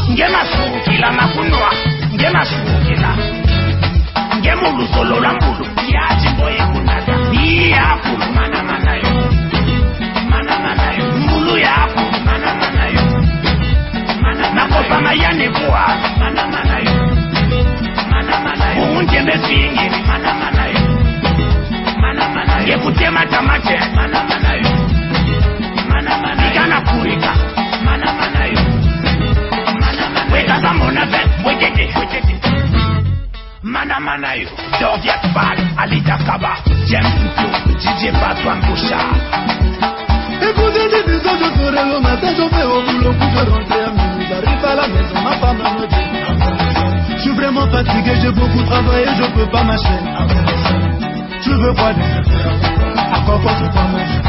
Ngema soukila makunwa, ngema soukila. Ngema solo la mbulu, ya jimboye kunada. Ya kulu mana mana yo, mana mana yo. Mbulu ya kulu mana mana yo, mana mana. Nakopa mayane kwa, mana mana yo, mana mana yo. Unje mesingi, mana mana yo, mana mana yo. Yekute matamate, mana mana yo. Igana kurika, mana mana yo, mana mana. Weka zamona vet, wekete, wekete. Mana mana yo, Dorviat Bal, Alida Kaba, Jem Tutu, DJ Batouan Boucha. Écoutez des bisous, je serai le matin, je vais au boulot pour je rentrer à minuit. J'arrive à la maison, ma femme me dit. Je suis vraiment fatigué, j'ai beaucoup travaillé, je peux pas marcher. Tu veux quoi dire? À quoi je dois marcher?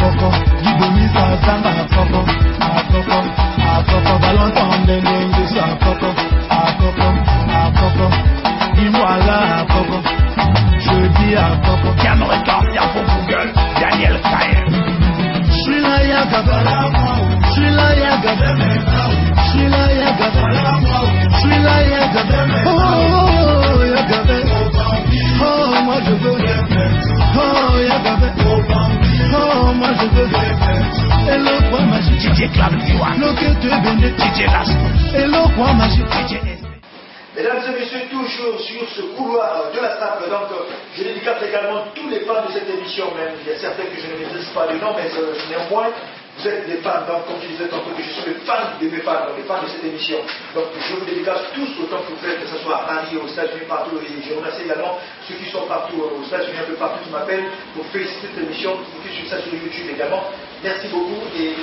Akoko, Gidomisa Samba Akoko, Valentin Dengue Akoko, dis-moi là Akoko, je dis Akoko. Cam reporter pour Google, Daniel Kaye. J'suis là Yaga, j'suis là Yaga, j'suis là Yaga, j'suis là Yaga, oh Yaga, oh moi je veux, oh Yaga, oh moi je veux, et le point magique, DJ Club Diwan, le que tu es béni, DJ Last, et le point magique, DJ. Mesdames et messieurs, toujours sur ce couloir de la SAP, donc je dédicace également tous les fans de cette émission, même il y a certains que je ne maîtrise pas le nom, mais néanmoins, vous êtes des fans, donc comme je disais tantôt, que je suis le fan de mes fans, donc les fans de cette émission. Donc je vous dédicace tous autant que vous faites, que ce soit à Paris, aux États-Unis, partout, et je remercie également ceux qui sont partout, aux États-Unis, un peu partout, qui m'appellent pour féliciter cette émission, qui suivent ça sur YouTube également. Merci beaucoup et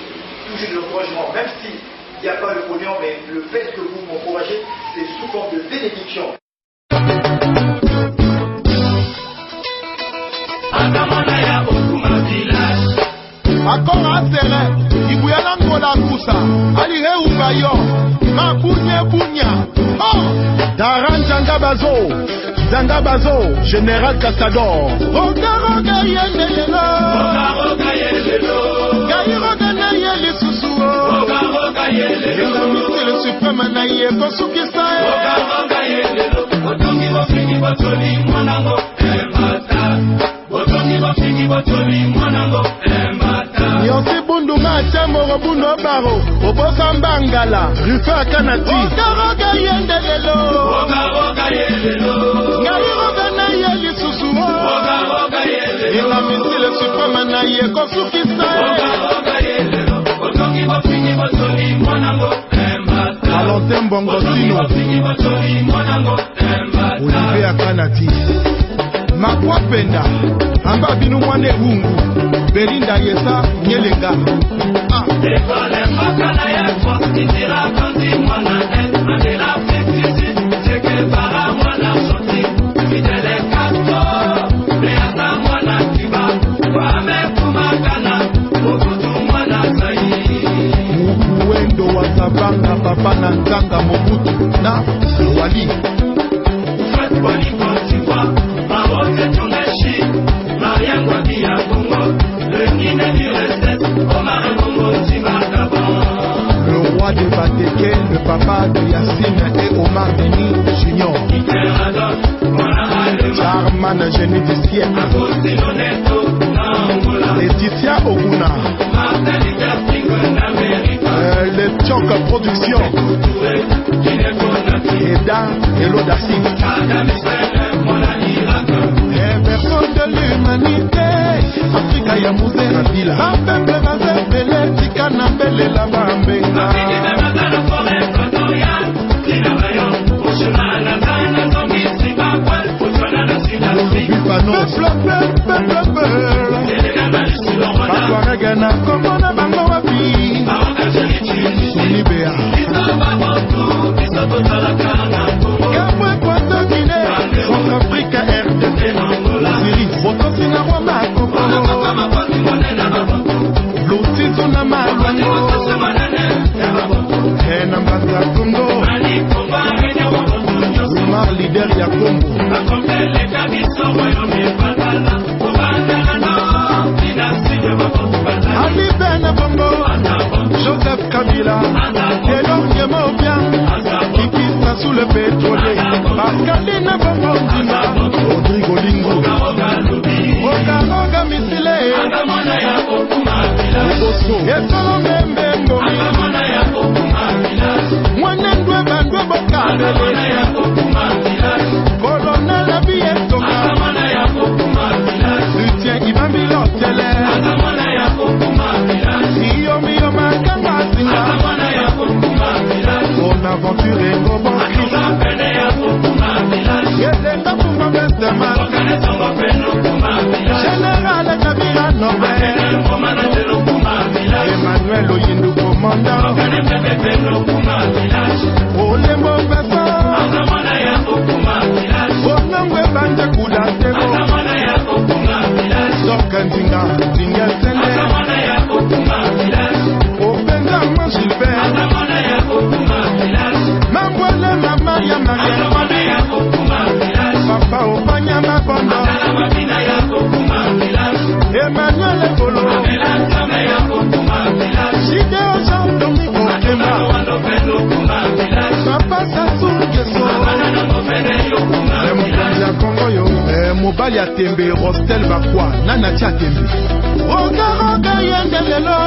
toujours de l'encouragement, même si il n'y a pas le pognon, mais le fait que vous m'encouragez, c'est sous forme de bénédiction. Akora asere, ibuyala ngola kusa, alihe ubayo, mabunye bunya. Oh, Daran Zangabazo, Général Castador. Roga yelelo, Gaïroga nayeli susu. Roga yelelo, le suprême naye kosukisa. Roga yelelo, otongi bofini botoli mwanango emata. Otongi bofini botoli mwanango emata. Yonsi bundu machamo robuno baro, obosa mbangala, rufe akanati. Roga yelelo, roga yelelo. Gaïroga nayeli susu. Roga yelelo, le suprême naye kosukisa. Roga yelelo, otongi bofini botoli mwanango emata. Valentin Bongosino, Olivier Akanati, Makwa Penda, Amba Binu Mwane Hungu, Belinda Yesa, Nyelenga. Banga papa na nzanga Mobutu na Wali. Le roi de Bateke, le papa de Yassine et Omar Beni Junior. Charman génie du siècle. Laetitia Oguna. Le Tchok Production. Eda et l'Audacie. Joseph Kabila, sous le pétrolier, Pascaline Bongondina, Rodrigo Lingo, Ogaroga Misile, Etolo Membe Mwanendwe Bandwe Bokale, Colonel Abietoka, Lucien Ibambi Lotele, Iyo Makamba Singa, On aventure Gobo Yelenga Puma Besteman, Général Kabila Nobel, Emmanuel Oyindu Commandant, Olembo Beso, Onangwe Bande Kuda Tebo, Sokantinga, Tinga Sende, Openga Manchilbert, Mambwele Mama Yamaria, Papa Opanya Mabondo, Emmanuel Ekolo, Jideo Jean Domingo Kemba, Papa Sassou Nguesso, Mokonzi Kongo yo, Mobali Atembe, Rostel Bakwa, Nana Tiatembe, Ogaroga Yendelelo,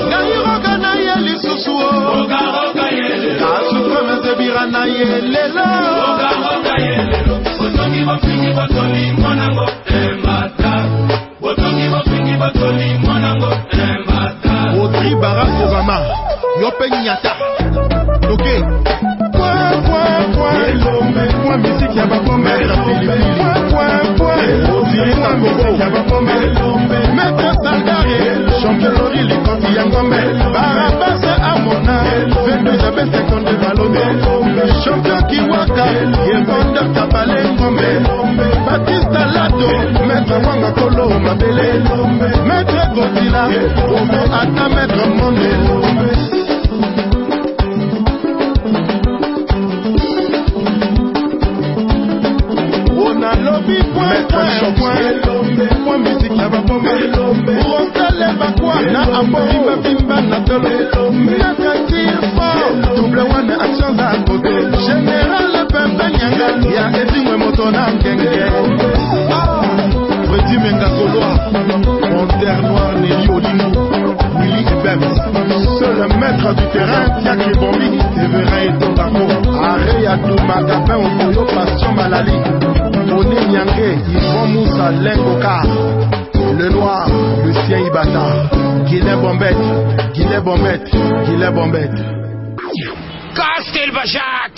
Gairoga na Yeli Susuo, Asuko Mezebira na Yelelo, Audrey Barack Obama, Yope Nyata, ok. Point musique yaba pombe, Maître Sangare, champion Lori Likonti Yangombe, Barabas Amona, 22 Jabes Seconde Valome, champion Kiwaka, Yevonda Kapale Ngombe, Batista Lato, Maître Wanga Kolo Mabele, Maître Godzilla, Omo Ata Maître Monde. Point musique yaba pombe, Rosale Bakwa, na Ambori Babimba na Tolo, Nakatir Fort, Double One Action à côté, Général Pembe Nyanga, ya Edimwe Motona Nkenge, Freddy Menga Koloa, Monter Noir Nelly Olimou, Willy Ebem, seul maître du terrain, Tiakri Bombi, Evera et Tondako, Aré Yadou Magapin, Okoyo Passion Malali, Oné Nyangé, Yvon Moussa, Lengoka, Le Noir, Lucien Ibata, Guillet Bombette, Guillet Bombette, Guillet Bombette. Castelbajac,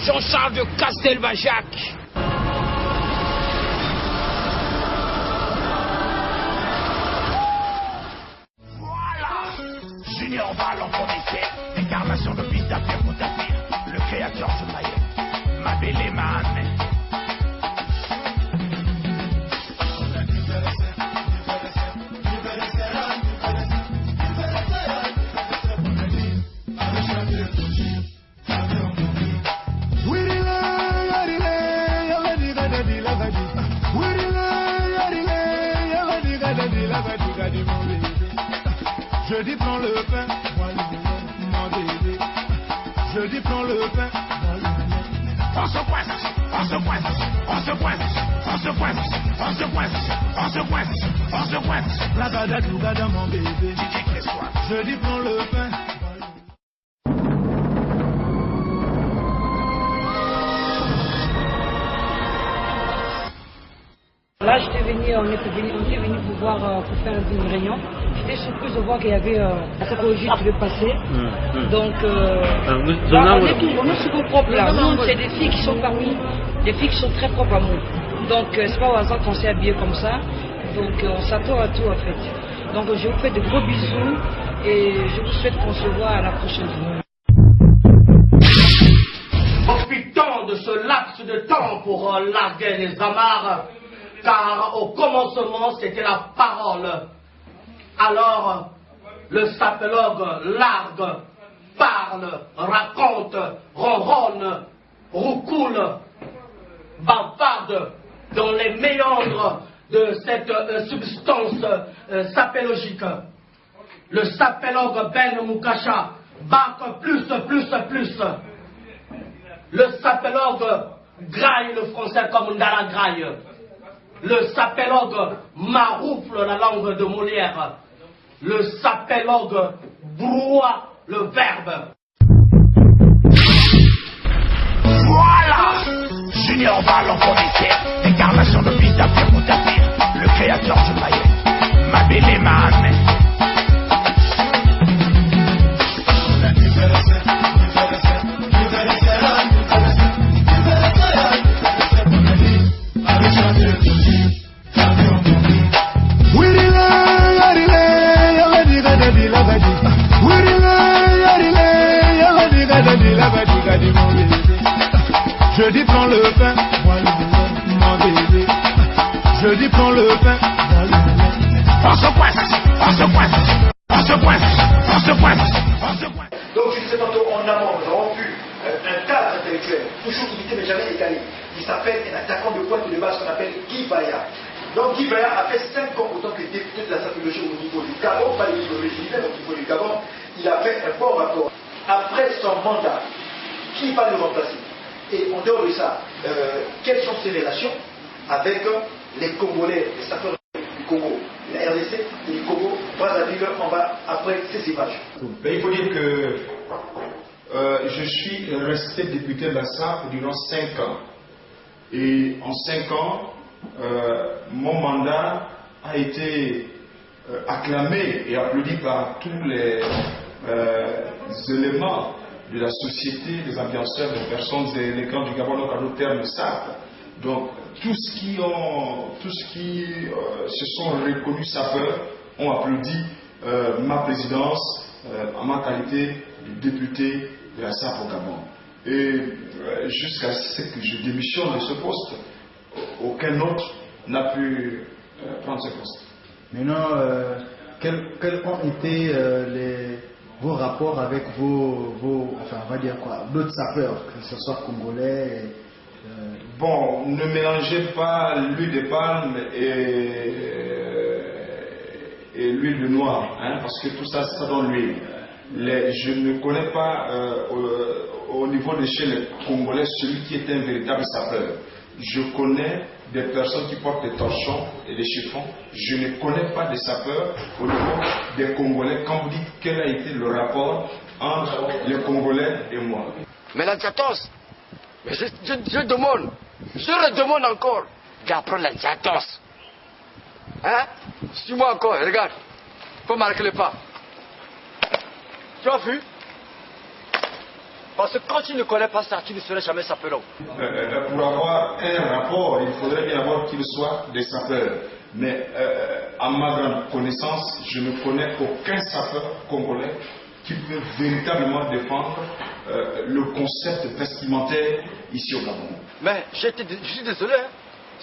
Jean-Charles de Castelbajac. Voilà, Junior Val en connaissait, incarnation de Pita Pierre Moutafir, le créateur de Mayenne, ma belle man. Je dis prends le pain, mon bébé. Je dis prends le pain, on se coince, on se coince, on se coince, on se coince, on se coince, on se coince, on se coince. La badade ou gada mon bébé. Je dis prends le pain. Là, on était venu vous voir pour faire une réunion. J'étais surprise de voir qu'il y avait la sapologie qui devait passer. Donc, on est souvent propres là. Nous, c'est des filles qui sont parmi, des filles qui sont très propres à nous. Donc, c'est pas au hasard qu'on s'est habillé comme ça. Donc, on s'attend à tout en fait. Donc, je vous fais de gros bisous et je vous souhaite qu'on se voit à la prochaine fois. Profitons de ce laps de temps pour larguer les amarres, car au commencement c'était la parole. Alors le sapologue largue, parle, raconte, ronronne, roucoule, bavarde dans les méandres de cette substance sapélogique. Le sapologue Ben Moukasha barque plus. Le sapologue graille le français comme Ndala graille. Le sapologue maroufle la langue de Molière. Le sapologue broie le verbe. Voilà, Junior Val en commissaire, incarnation de Pita Moutafir, le créateur du maillet, ma belle et ma amène. Je dis prends le pain, moi le mon bébé. Je dis prends le pain, moi le on se coince. Donc je disais tantôt en amont, nous avons vu un cadre intellectuel, toujours imité mais jamais égalé. Il s'appelle un attaquant de pointe de base qu'on appelle Guy Bayard. Donc Guy Bayard a fait 5 ans autant que député de la sapologie au niveau du Gabon, pas au niveau régional, au niveau du Gabon. Il a fait un bon rapport. Après son mandat, qui va le remplacer? Et en dehors de ça, quelles sont ses relations avec les Congolais, les sapeurs du Congo, la RDC et du Congo, Brazzaville, on va après ces images. Ben, il faut dire que je suis resté député de la SAP durant 5 ans. Et en 5 ans, mon mandat a été acclamé et applaudi par tous les éléments de la société, des ambianceurs, des personnes élégantes du Gabon, donc à nos termes SAP. Donc, tous qui se sont reconnus sapeurs ont applaudi ma présidence en ma qualité de député de la SAP au Gabon. Et jusqu'à ce que je démissionne de ce poste, aucun autre n'a pu prendre ce poste. Maintenant, quels ont été vos rapports avec enfin on va dire quoi, d'autres sapeurs, que ce soit congolais Bon, ne mélangez pas l'huile de palme et l'huile de noix, hein, parce que tout ça, ça donne l'huile. Je ne connais pas au niveau de chez les Congolais celui qui est un véritable sapeur. Je connais des personnes qui portent des torchons et des chiffons. Je ne connais pas des sapeurs au niveau des Congolais. Quand vous dites quel a été le rapport entre les Congolais et moi. Mais la diatos, je redemande encore d'apprendre la diatos. Hein? Suis-moi encore, regarde. Faut marquer le pas. Tu as vu? Parce que quand tu ne connais pas ça, tu ne serais jamais sapeur. Pour avoir un rapport, il faudrait bien avoir qu'il soit des sapeurs. Mais à ma grande connaissance, je ne connais aucun sapeur congolais qui peut véritablement défendre le concept vestimentaire ici au Gabon. Mais je suis désolé. Hein?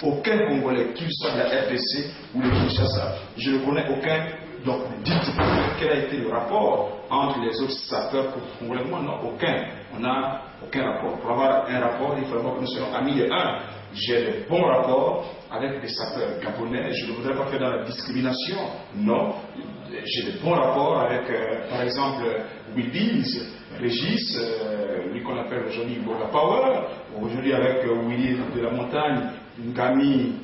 Aucun Congolais, qu'il soit de la RDC ou de Kinshasa, je ne connais aucun. Donc, dites quel a été le rapport entre les autres sapeurs congolais. Moi, non, aucun. On n'a aucun rapport. Pour avoir un rapport, il faut que nous soyons amis de un. J'ai de bons rapports avec des sapeurs gabonais. Je ne voudrais pas faire dans la discrimination. Non. J'ai de bons rapports avec, par exemple, Willis, Régis, lui qu'on appelle aujourd'hui Boga Power. Aujourd'hui avec Willy de la Montagne, Ngami.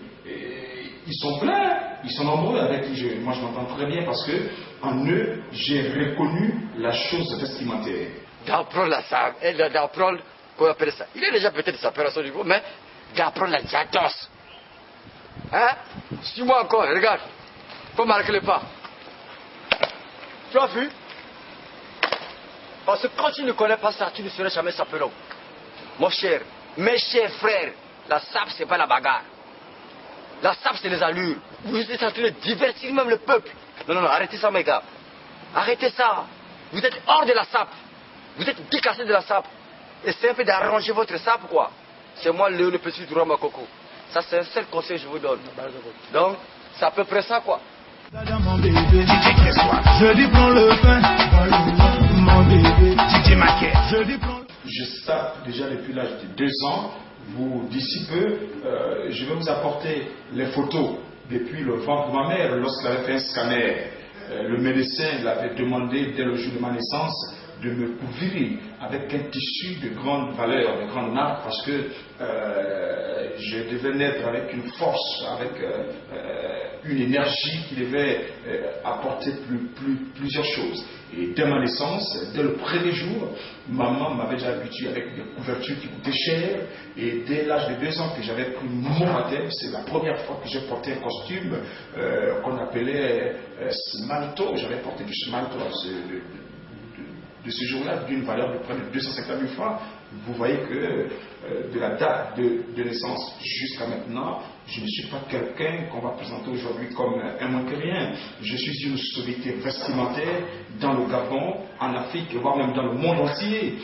Ils sont pleins. Ils sont nombreux avec qui moi je m'entends très bien parce que en eux, j'ai reconnu la chose vestimentaire. D'apprendre la salle, d'apprendre, qu'on appelle ça. Il est déjà peut-être sapeur à son niveau, mais d'apprendre la diatos. Hein? Suis-moi encore, regarde. Faut marquer le pas. Tu as vu? Parce que quand tu ne connais pas ça, tu ne seras jamais sapeur. Mon cher, mes chers frères, la sape, c'est pas la bagarre. La sape, c'est les allures. Vous êtes en train de divertir même le peuple. Non, non, non, arrêtez ça, mes gars. Arrêtez ça. Vous êtes hors de la sape. Vous êtes décassés de la sape. Essayez un peu d'arranger votre sape, quoi. C'est moi le petit du roi Makoko. Ça, c'est un seul conseil que je vous donne. Donc, c'est à peu près ça, quoi. Je dis prends le pain, mon bébé. Je sape déjà depuis l'âge de 2 ans. D'ici peu, je vais vous apporter les photos depuis le ventre de ma mère lorsqu'elle avait fait un scanner. Le médecin l'avait demandé dès le jour de ma naissance de me couvrir avec un tissu de grande valeur, de grande marque, parce que je devais naître avec une force, avec une énergie qui devait apporter plusieurs choses. Et dès ma naissance, dès le premier jour, maman m'avait déjà habitué avec des couvertures qui coûtaient cher. Et dès l'âge de 2 ans que j'avais pris mon baptême, c'est la première fois que j'ai porté un costume qu'on appelait smalto. J'avais porté du smalto de ce jour-là, d'une valeur de près de 250 000 francs. Vous voyez que de la date de naissance jusqu'à maintenant, je ne suis pas quelqu'un qu'on va présenter aujourd'hui comme un moins que rien. Je suis une sommité vestimentaire dans le Gabon, en Afrique, voire même dans le monde entier.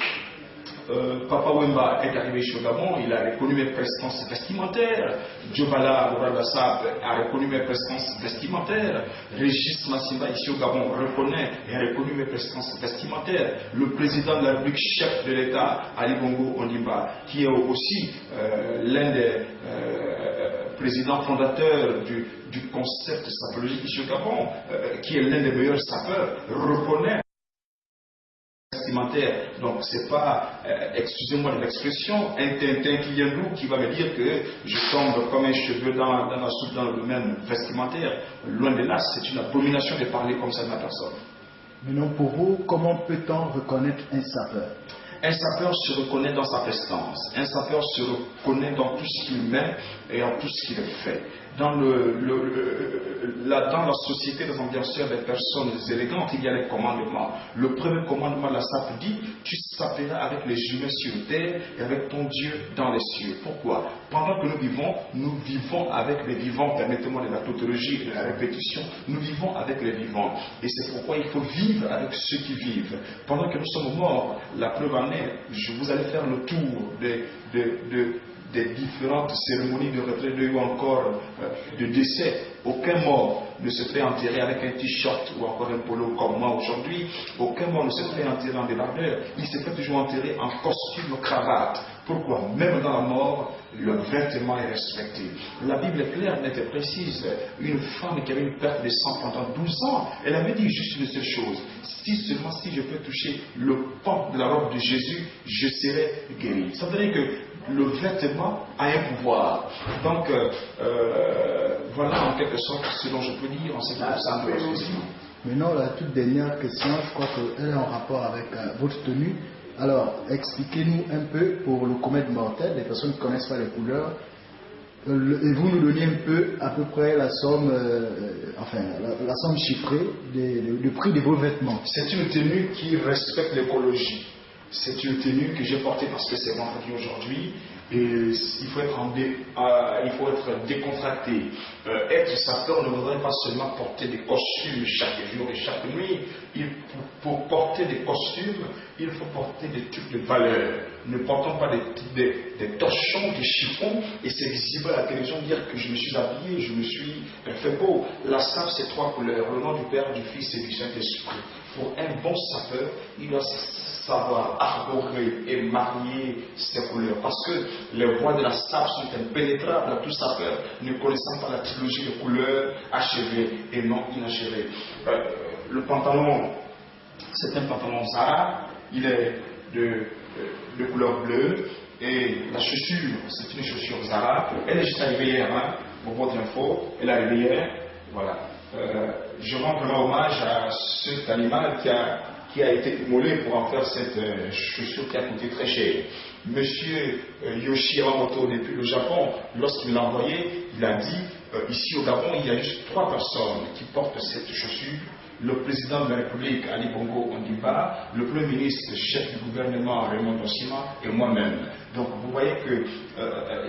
Papa Wemba est arrivé chez le Gabon, il a reconnu mes prestances vestimentaires. Djobala, le roi de la Sape, a reconnu mes prestances vestimentaires. Régis Massimba, ici au Gabon, reconnaît et a reconnu mes prestances vestimentaires. Le président de la République, chef de l'État, Ali Bongo Ondimba, qui est aussi l'un des présidents fondateurs du concept sapologique ici au Gabon, qui est l'un des meilleurs sapeurs, reconnaît vestimentaire. Donc c'est pas, excusez-moi de l'expression, un Tintin Cliendou qui va me dire que je tombe comme un cheveu dans la soupe dans le domaine vestimentaire. Loin de là, c'est une abomination de parler comme ça de ma personne. Maintenant, pour vous, comment peut-on reconnaître un sapeur? Un sapeur se reconnaît dans sa prestance. Un sapeur se reconnaît dans tout ce qu'il met et en tout ce qu'il fait. Dans la société des ambianceurs des personnes élégantes, il y a les commandements. Le premier commandement de la sape dit: tu saperas avec les humains sur terre et avec ton Dieu dans les cieux. Pourquoi? Pendant que nous vivons avec les vivants. Permettez-moi de la tautologie et de la répétition. Nous vivons avec les vivants. Et c'est pourquoi il faut vivre avec ceux qui vivent. Pendant que nous sommes morts, la preuve en est, vous allez faire le tour des différentes cérémonies de retraite ou encore de décès. Aucun mort ne se fait enterrer avec un t-shirt ou encore un polo comme moi aujourd'hui. Aucun mort ne se fait enterrer en débardeur. Il se fait toujours enterrer en costume, cravate. Pourquoi? Même dans la mort, le vêtement est respecté. La Bible est claire, nette et précise. Une femme qui avait une perte de sang pendant 12 ans, elle avait dit juste une seule chose: si je peux toucher le pan de la robe de Jésus, je serai guéri. Ça veut dire que le vêtement a un pouvoir. Donc, voilà en quelque sorte ce dont je peux dire en ce qui concerne le vêtement. Maintenant, la toute dernière question, je crois qu'elle est en rapport avec votre tenue. Alors, expliquez-nous un peu pour le comète mortel, les personnes qui ne connaissent pas les couleurs, et vous nous donnez un peu, à peu près, la somme, la somme chiffrée du prix de vos vêtements. C'est une tenue qui respecte l'écologie. C'est une tenue que j'ai portée parce que c'est vendredi aujourd'hui. Et il faut être décontracté. Être sapeur ne voudrait pas seulement porter des costumes chaque jour et chaque nuit. Pour porter des costumes, il faut porter des trucs de valeur. Ne portons pas des torchons, des chiffons, et c'est visible à la télévision dire que je me suis habillé, je me suis fait beau. La sape, c'est 3 couleurs: le nom du Père, du Fils et du Saint-Esprit. Pour un bon sapeur, il doit savoir arborer et marier ces couleurs. Parce que les voies de la sape sont impénétrables à tout sapeur, ne connaissant pas la trilogie de couleurs achevées et non inachevées. Le pantalon, c'est un pantalon Zara, il est de couleur bleue, et la chaussure, c'est une chaussure Zara. Elle est juste arrivée hier, pour votre info, elle est arrivée hier, voilà. Je rends vraiment hommage à cet animal qui a été immolé pour en faire cette chaussure qui a coûté très cher. Monsieur Yoshi Yamamoto, depuis le Japon, lorsqu'il l'a envoyé, il a dit ici au Gabon, il y a juste 3 personnes qui portent cette chaussure le président de la République, Ali Bongo Ondimba, le Premier ministre, chef du gouvernement, Raymond Dossima, et moi-même. Donc vous voyez que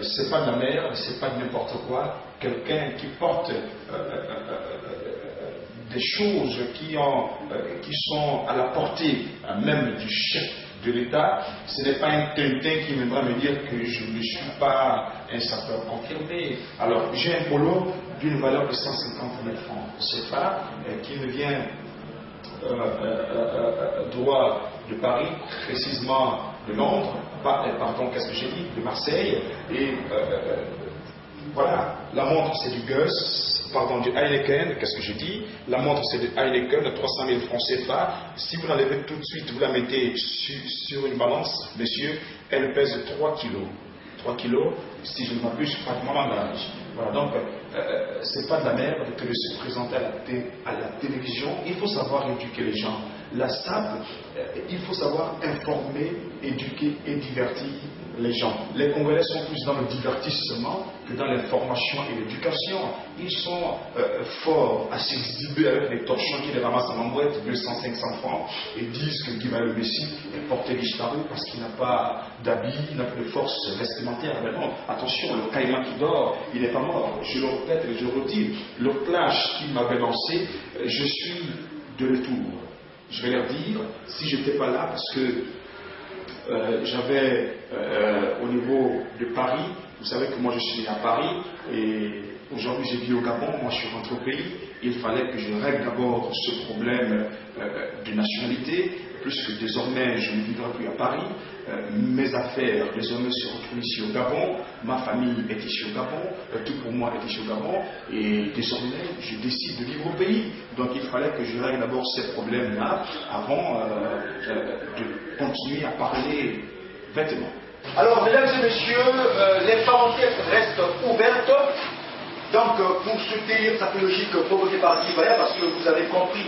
c'est pas de la merde, c'est pas de n'importe quoi. Quelqu'un qui porte des choses qui sont à la portée même du chef de l'État, ce n'est pas un tintin qui viendra me dire que je ne suis pas un sapeur confirmé. Alors, j'ai un polo d'une valeur de 150 000 francs. C'est pas qui me vient droit de Paris, précisément de Londres, pardon, qu'est-ce que j'ai dit, de Marseille, et voilà, la montre c'est du Gus, pardon, du Heineken, qu'est-ce que je dis? La montre c'est du Heineken de 300 000 francs CFA. Si vous l'enlevez tout de suite, vous la mettez sur une balance, monsieur, elle pèse 3 kilos. 3 kilos, si je ne m'abuse, pratiquement l'âge. Voilà, donc, c'est pas de la merde que de se présenter à la télévision. Il faut savoir éduquer les gens. La SAP, il faut savoir informer, éduquer et divertir les gens. Les Congolais sont plus dans le divertissement que dans l'information et l'éducation. Ils sont forts à s'exhiber avec des torchons qui les ramassent en mouette, 200-500 francs, et disent que Guy le Messie est porté disparu parce qu'il n'a pas d'habits, il n'a pas de force vestimentaire. Mais non, attention, le caïman qui dort, il n'est pas mort. Je le répète et je le redis. Le clash qu'il m'avait lancé, je suis de retour. Je vais leur dire, si je n'étais pas là, parce que j'avais au niveau de Paris, vous savez que moi je suis à Paris et aujourd'hui j'ai vis au Gabon, moi je suis rentré au pays, il fallait que je règle d'abord ce problème de nationalité, plus que désormais je ne vivrai plus à Paris, mes affaires désormais se retrouvent ici au Gabon, ma famille est ici au Gabon, tout pour moi est ici au Gabon, et désormais je décide de vivre au pays. Donc il fallait que je règle d'abord ces problèmes-là avant de continuer à parler vêtements. Alors, mesdames et messieurs, les parenthèses restent ouvertes. Donc, pour soutenir sa logique proposée par Guy-Valère, parce que vous avez compris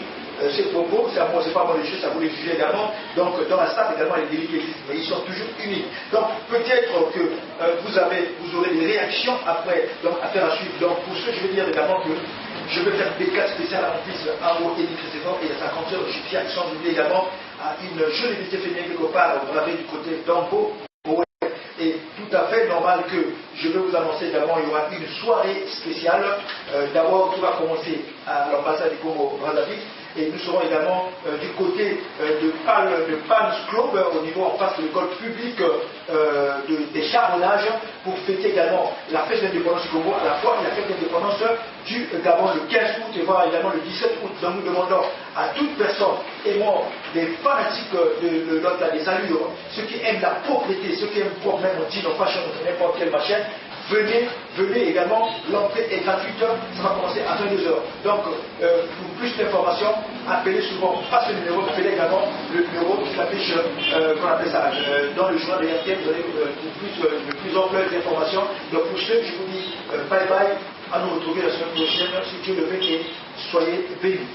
ces propos, c'est pas moi les juges, ça vous les jugez également. Donc, dans la SAP également, les délits existent, mais ils sont toujours uniques. Donc, peut-être que vous aurez des réactions après, donc, à faire à suivre. Donc, pour ce, je veux dire également que je veux faire des cas spéciaux à mon fils Aro Eddie Crécéfort et à sa grande sœur Jupia, qui sont venus également à une jeune unité féminine quelque part, vous l'avez du côté d'Ambo. Et tout à fait normal que je vais vous annoncer également, il y aura une soirée spéciale. D'abord, tout va commencer à l'ambassade du Congo Brazzaville. Et nous serons également du côté de Palms Club, au niveau en face de l'école publique des charbonnages, pour fêter également la fête d'indépendance du Congo, à la fois la fête d'indépendance du Gabon le 15 août et voir également le 17 août. Donc nous demandons à toute personne aimant des fanatiques de l'autre, des allures, ceux qui aiment la propriété, ceux qui aiment même on dit non fashion, n'importe quelle machine, venez également, l'entrée est gratuite, ça va commencer à 22h. Donc, pour plus d'informations, appelez souvent, pas ce numéro, appelez également le numéro qui s'affiche, qu'on appelle ça, dans le journal de RTL, vous avez de plus ample d'informations. Donc, pour ceux, je vous dis bye bye, à nous retrouver la semaine prochaine, si Dieu le veut, et soyez bénis.